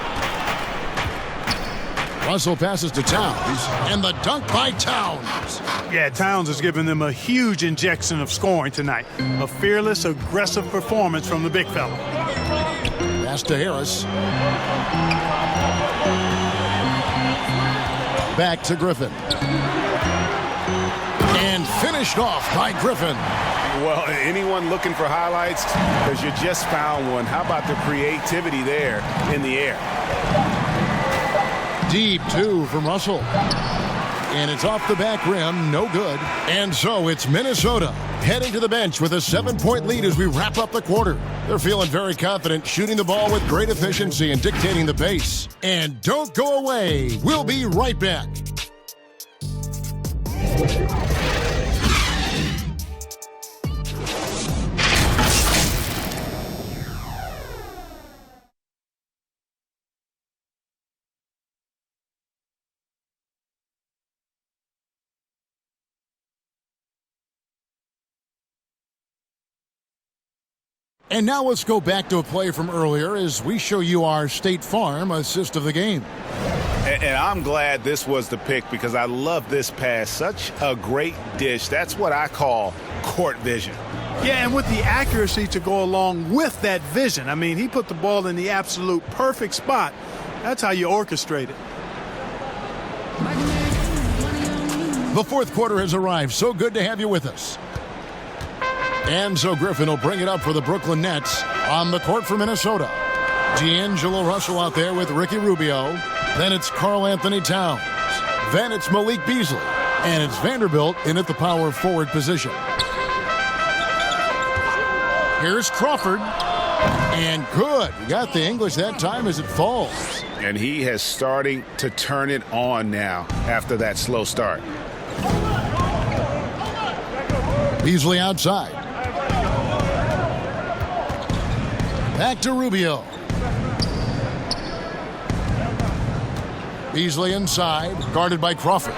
Russell passes to Towns, and the dunk by Towns. Yeah, Towns has given them a huge injection of scoring tonight. A fearless, aggressive performance from the big fella. Pass to Harris. Back to Griffin. And finished off by Griffin. Well, anyone looking for highlights, because you just found one. How about the creativity there in the air? Deep 2 from Russell. And it's off the back rim, no good. And so it's Minnesota heading to the bench with a 7-point lead as we wrap up the quarter. They're feeling very confident, shooting the ball with great efficiency and dictating the pace. And don't go away. We'll be right back. And now let's go back to a play from earlier as we show you our State Farm assist of the game. And I'm glad this was the pick because I love this pass. Such a great dish. That's what I call court vision. Yeah, and with the accuracy to go along with that vision. I mean, he put the ball in the absolute perfect spot. That's how you orchestrate it. The fourth quarter has arrived. So good to have you with us. And so Griffin will bring it up for the Brooklyn Nets on the court for Minnesota. D'Angelo Russell out there with Ricky Rubio. Then it's Karl-Anthony Towns. Then it's Malik Beasley. And it's Vanderbilt in at the power forward position. Here's Crawford. And good. You got the English that time as it falls. And he has starting to turn it on now after that slow start. Beasley outside. Back to Rubio. Beasley inside, guarded by Crawford.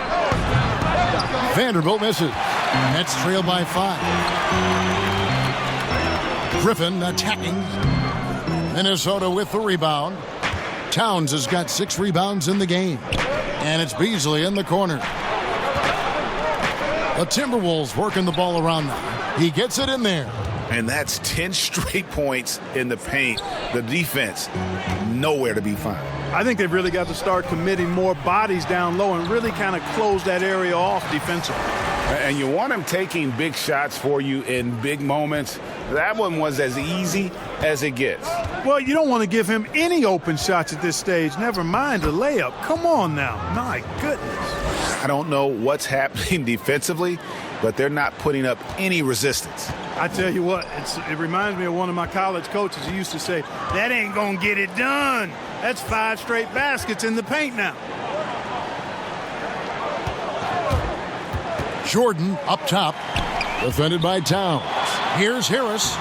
Vanderbilt misses. Nets trail by 5. Griffin attacking. Minnesota with the rebound. Towns has got 6 rebounds in the game. And it's Beasley in the corner. The Timberwolves working the ball around now. He gets it in there. And that's 10 straight points in the paint. The defense, nowhere to be found. I think they've really got to start committing more bodies down low and really kind of close that area off defensively. And you want him taking big shots for you in big moments. That one was as easy as it gets. Well, you don't want to give him any open shots at this stage. Never mind a layup. Come on now. My goodness. I don't know what's happening defensively, but they're not putting up any resistance. I tell you what, it reminds me of one of my college coaches. He used to say, that ain't going to get it done. That's 5 straight baskets in the paint now. Jordan up top, defended by Towns. Here's Harris.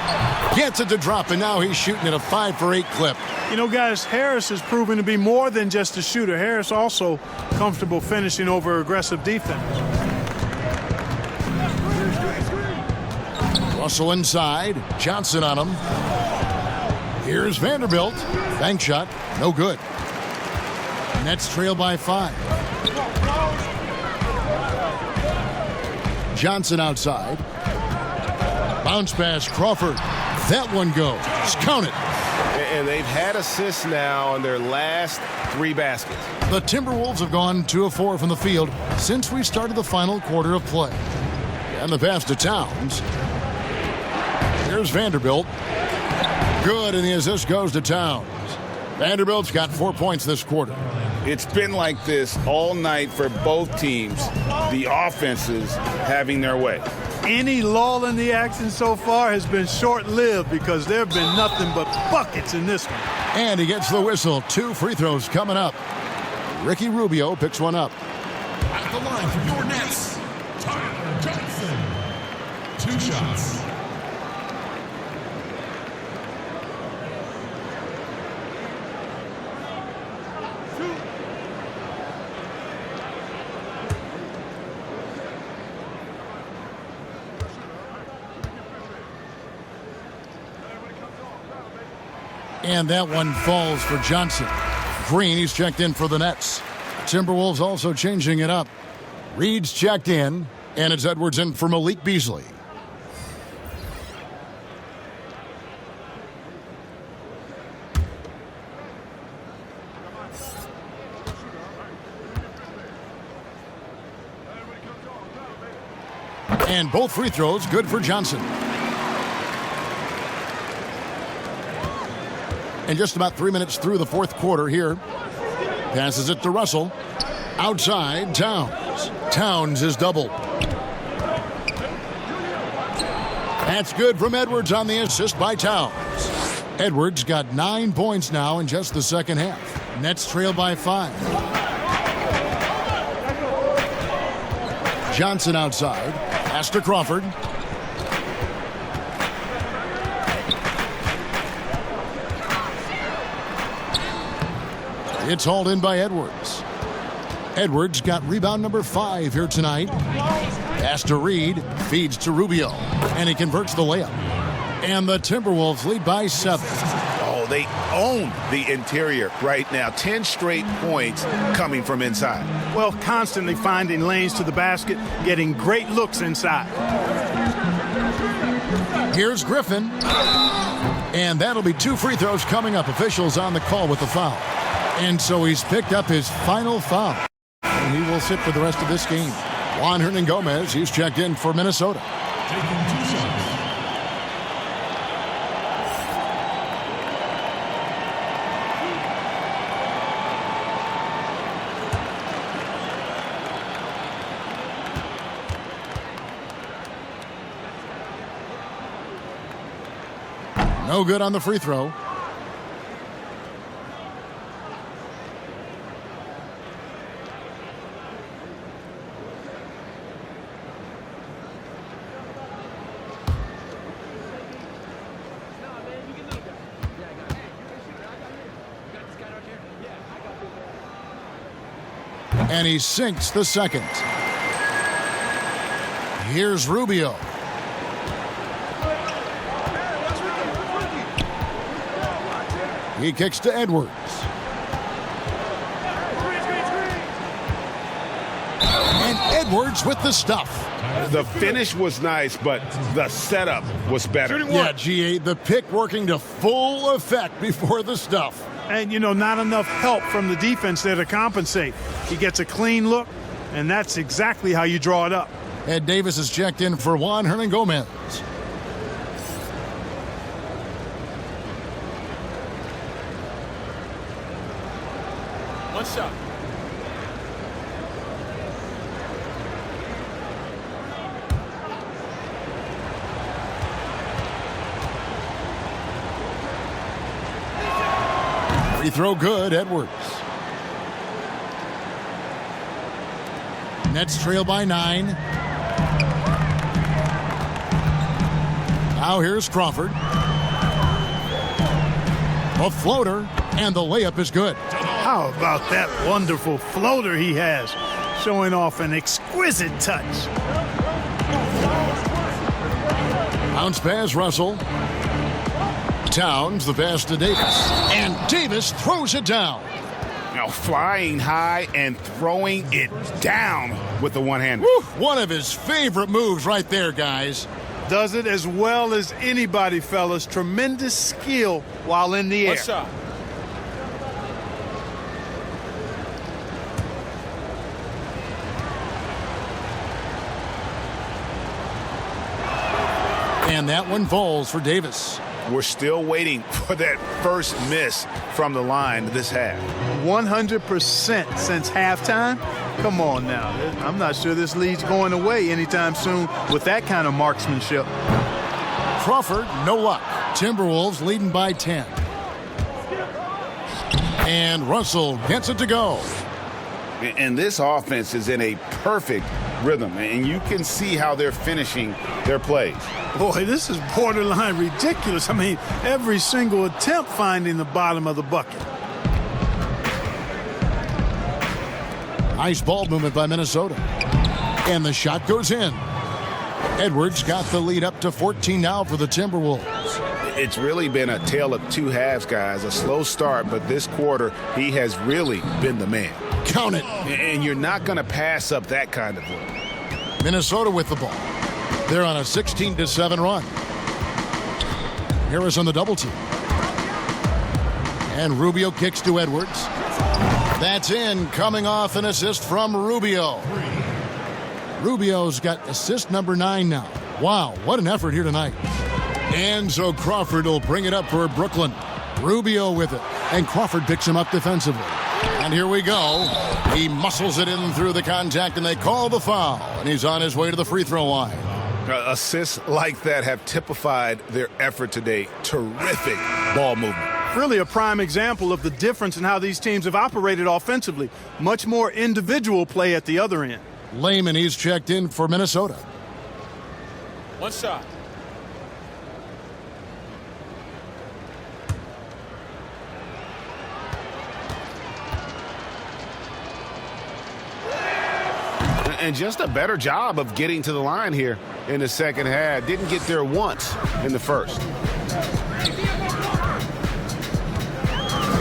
Gets it to drop, and now he's shooting at a 5 for 8 clip. You know, guys, Harris has proven to be more than just a shooter. Harris also comfortable finishing over aggressive defense. Russell inside. Johnson on him. Here's Vanderbilt. Bank shot. No good. Nets trail by 5. Johnson outside. Bounce pass, Crawford. That one goes. Count it. And they've had assists now on their last 3 baskets. The Timberwolves have gone 2 of 4 from the field since we started the final quarter of play. And the pass to Towns. Here's Vanderbilt. Good, and the assist goes to Towns. Vanderbilt's got 4 points this quarter. It's been like this all night for both teams, the offenses having their way. Any lull in the action so far has been short-lived because there have been nothing but buckets in this one. And he gets the whistle. 2 free throws coming up. Ricky Rubio picks one up. At the line for your Nets, Tyler Johnson. 2 shots. And that one falls for Johnson. Green, he's checked in for the Nets. Timberwolves also changing it up. Reed's checked in, and it's Edwards in for Malik Beasley. And both free throws good for Johnson. And just about 3 minutes through the fourth quarter here. Passes it to Russell. Outside, Towns. Towns is doubled. That's good from Edwards on the assist by Towns. Edwards got 9 points now in just the second half. Nets trail by 5. Johnson outside. Pass to Crawford. It's hauled in by Edwards. Edwards got rebound number 5 here tonight. Pass to Reed, feeds to Rubio, and he converts the layup. And the Timberwolves lead by 7. Oh, they own the interior right now. 10 straight points coming from inside. Well, constantly finding lanes to the basket, getting great looks inside. Here's Griffin. And that'll be 2 free throws coming up. Officials on the call with the foul. And so he's picked up his final foul. And he will sit for the rest of this game. Juan Hernan-Gomez, he's checked in for Minnesota. Taking 2 shots. No good on the free throw. And he sinks the second. Here's Rubio. He kicks to Edwards. And Edwards with the stuff. The finish was nice, but the setup was better. Yeah, GA, the pick working to full effect before the stuff. And, you know, not enough help from the defense there to compensate. He gets a clean look, and that's exactly how you draw it up. Ed Davis is checked in for Juan Hernan-Gomez. One shot. Free throw good, Edwards. Nets trail by 9. Now here's Crawford. A floater, and the layup is good. How about that wonderful floater he has, showing off an exquisite touch. Bounce pass, Russell. Towns, the pass to Davis. And Davis throws it down. Now flying high and throwing it down with the one-hander. One of his favorite moves right there, guys. Does it as well as anybody, fellas. Tremendous skill while in the air. One shot. And that one falls for Davis. We're still waiting for that first miss from the line this half. 100% since halftime? Come on now. I'm not sure this lead's going away anytime soon with that kind of marksmanship. Crawford, no luck. Timberwolves leading by 10. And Russell gets it to go. And this offense is in a perfect rhythm, and you can see how they're finishing their plays. Boy, this is borderline ridiculous. I mean, every single attempt finding the bottom of the bucket. Nice ball movement by Minnesota. And the shot goes in. Edwards got the lead up to 14 now for the Timberwolves. It's really been a tale of two halves, guys. A slow start, but this quarter, he has really been the man. Count it. And you're not going to pass up that kind of look. Minnesota with the ball. They're on a 16-7 run. Harris on the double team. And Rubio kicks to Edwards. That's in, coming off an assist from Rubio. Rubio's got assist number 9 now. Wow, what an effort here tonight. And so Crawford will bring it up for Brooklyn. Rubio with it, and Crawford picks him up defensively. And here we go. He muscles it in through the contact, and they call the foul. And he's on his way to the free throw line. Assists like that have typified their effort today. Terrific ball movement. Really a prime example of the difference in how these teams have operated offensively. Much more individual play at the other end. Layman, he's checked in for Minnesota. One shot. And just a better job of getting to the line here in the second half. Didn't get there once in the first.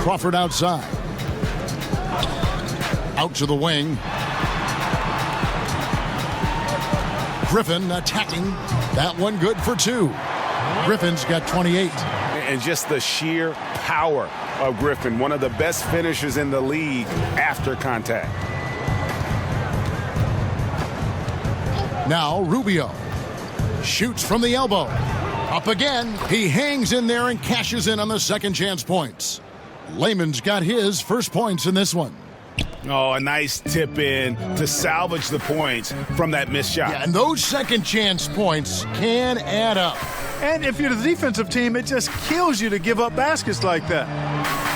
Crawford outside. Out to the wing. Griffin attacking. That one good for 2. Griffin's got 28. And just the sheer power of Griffin, one of the best finishers in the league after contact. Now Rubio shoots from the elbow. Up again. He hangs in there and cashes in on the second chance points. Layman's got his first points in this one. Oh, a nice tip in to salvage the points from that missed shot. Yeah, and those second chance points can add up. And if you're the defensive team, it just kills you to give up baskets like that.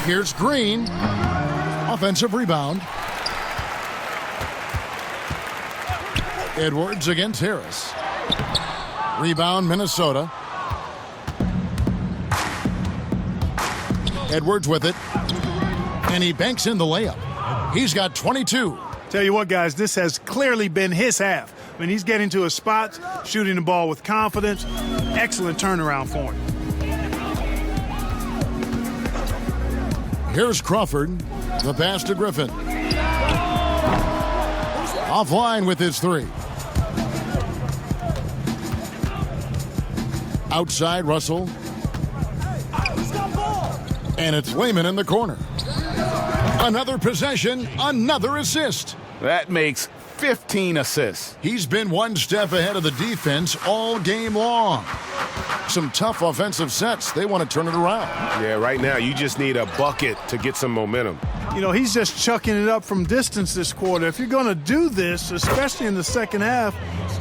Here's Green. Offensive rebound. Edwards against Harris. Rebound, Minnesota. Edwards with it. And he banks in the layup. He's got 22. Tell you what, guys, this has clearly been his half. I mean, he's getting to his spots, shooting the ball with confidence. Excellent turnaround for him. Here's Crawford. The pass to Griffin. Offline with his 3. Outside, Russell. And it's Layman in the corner. Another possession, another assist. That makes 15 assists. He's been one step ahead of the defense all game long. Some tough offensive sets. They want to turn it around. Yeah, right now you just need a bucket to get some momentum. You know, he's just chucking it up from distance this quarter. If you're going to do this, especially in the second half,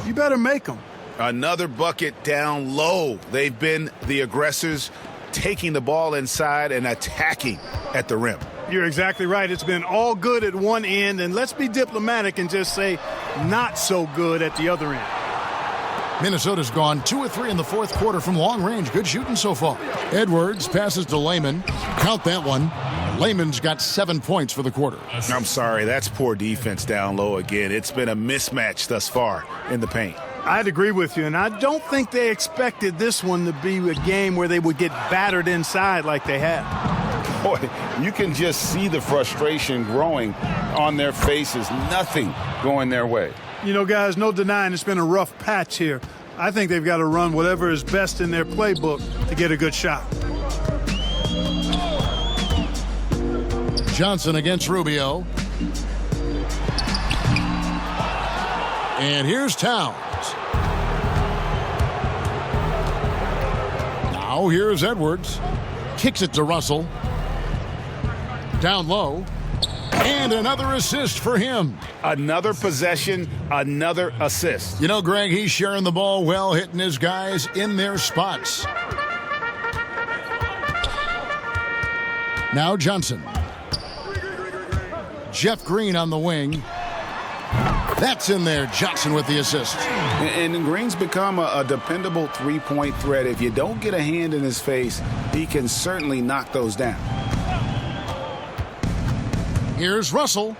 you better make them. Another bucket down low. They've been the aggressors, taking the ball inside and attacking at the rim. You're exactly right. It's been all good at one end, and let's be diplomatic and just say not so good at the other end. Minnesota's gone 2 of 3 in the fourth quarter from long range. Good shooting so far. Edwards passes to Layman. Count that one. Layman's got 7 points for the quarter. I'm sorry, that's poor defense down low again. It's been a mismatch thus far in the paint. I'd agree with you, and I don't think they expected this one to be a game where they would get battered inside like they have. Boy, you can just see the frustration growing on their faces. Nothing going their way. You know, guys, no denying it's been a rough patch here. I think they've got to run whatever is best in their playbook to get a good shot. Johnson against Rubio. And here's Towns. Now here's Edwards. Kicks it to Russell. Down low. And another assist for him. Another possession, another assist. You know, Greg, he's sharing the ball well, hitting his guys in their spots. Now Johnson. Jeff Green on the wing. That's in there. Johnson with the assist. And Green's become a dependable three-point threat. If you don't get a hand in his face, he can certainly knock those down. Here's Russell.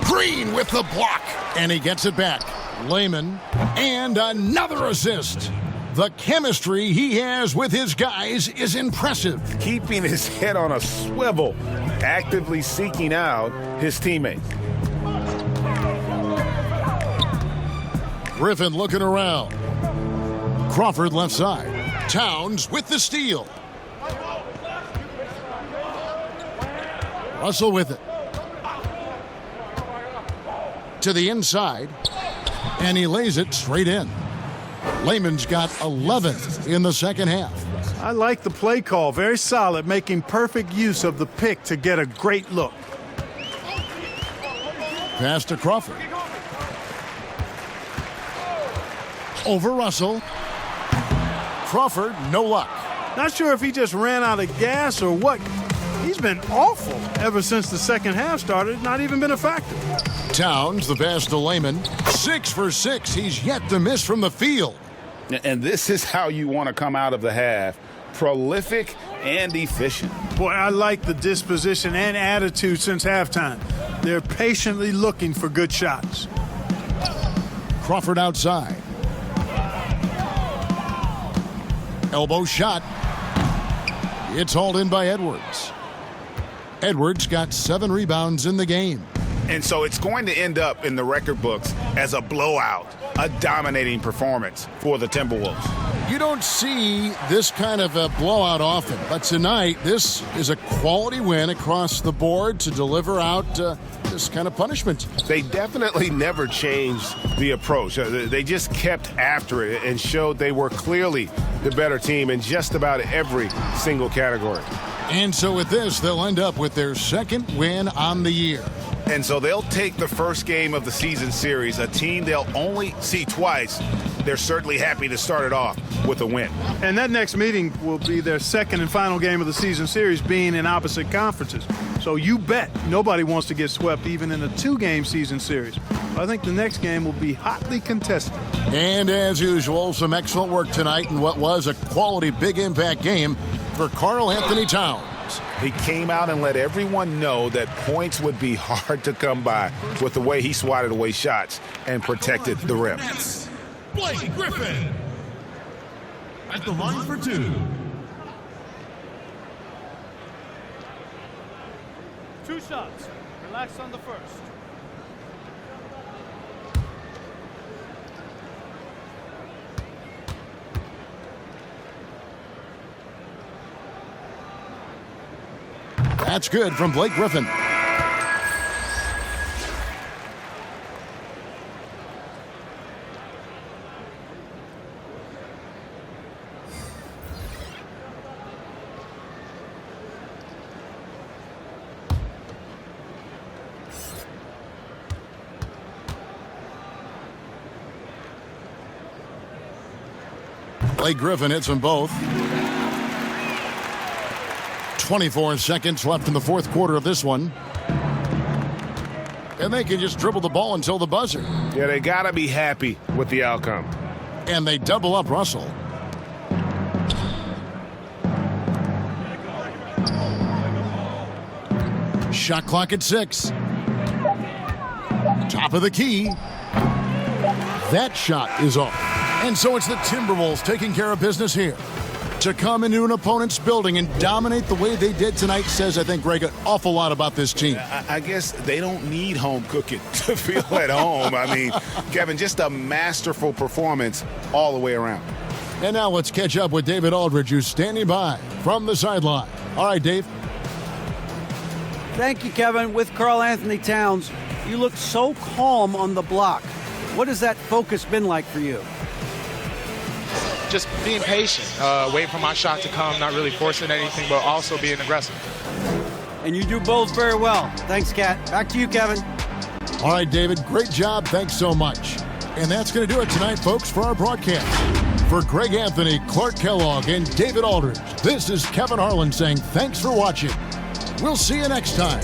Green with the block. And he gets it back. Layman. And another assist. The chemistry he has with his guys is impressive. Keeping his head on a swivel, actively seeking out his teammates. Griffin looking around. Crawford left side. Towns with the steal. Russell with it. To the inside. And he lays it straight in. Layman's got 11 in the second half. I like the play call. Very solid, making perfect use of the pick to get a great look. Pass to Crawford. Over Russell. Crawford, no luck. Not sure if he just ran out of gas or what. He's been awful ever since the second half started. Not even been a factor. Towns, the pass to Layman. 6 for 6. He's yet to miss from the field. And this is how you want to come out of the half. Prolific and efficient. Boy, I like the disposition and attitude since halftime. They're patiently looking for good shots. Crawford outside. Elbow shot. It's hauled in by Edwards. Edwards got 7 rebounds in the game. And so it's going to end up in the record books as a blowout, a dominating performance for the Timberwolves. You don't see this kind of a blowout often, but tonight this is a quality win across the board to deliver out this kind of punishment. They definitely never changed the approach. They just kept after it and showed they were clearly the better team in just about every single category. And so with this, they'll end up with their second win on the year. And so they'll take the first game of the season series, a team they'll only see twice. They're certainly happy to start it off with a win. And that next meeting will be their second and final game of the season series, being in opposite conferences. So you bet nobody wants to get swept even in a 2-game season series. I think the next game will be hotly contested. And as usual, some excellent work tonight in what was a quality big impact game for Karl Anthony Towns. He came out and let everyone know that points would be hard to come by with the way he swatted away shots and protected the rim. Blake Griffin at the line for 2. 2 shots. Relax on the first. That's good from Blake Griffin. Blake Griffin hits them both. 24 seconds left in the fourth quarter of this one. And they can just dribble the ball until the buzzer. Yeah, they got to be happy with the outcome. And they double up Russell. Shot clock at 6. Top of the key. That shot is off. And so it's the Timberwolves taking care of business here. To come into an opponent's building and dominate the way they did tonight says, I think, Greg, an awful lot about this team. I guess they don't need home cooking to feel at home. I mean, Kevin, just a masterful performance all the way around. And now let's catch up with David Aldridge, who's standing by from the sideline. All right, Dave. Thank you, Kevin. With Karl Anthony Towns, you look so calm on the block. What has that focus been like for you? Just being patient, waiting for my shot to come, not really forcing anything, but also being aggressive. And you do both very well. Thanks, Kat. Back to you, Kevin. All right, David, great job. Thanks so much. And that's going to do it tonight, folks, for our broadcast. For Greg Anthony, Clark Kellogg, and David Aldridge, this is Kevin Harlan saying thanks for watching. We'll see you next time.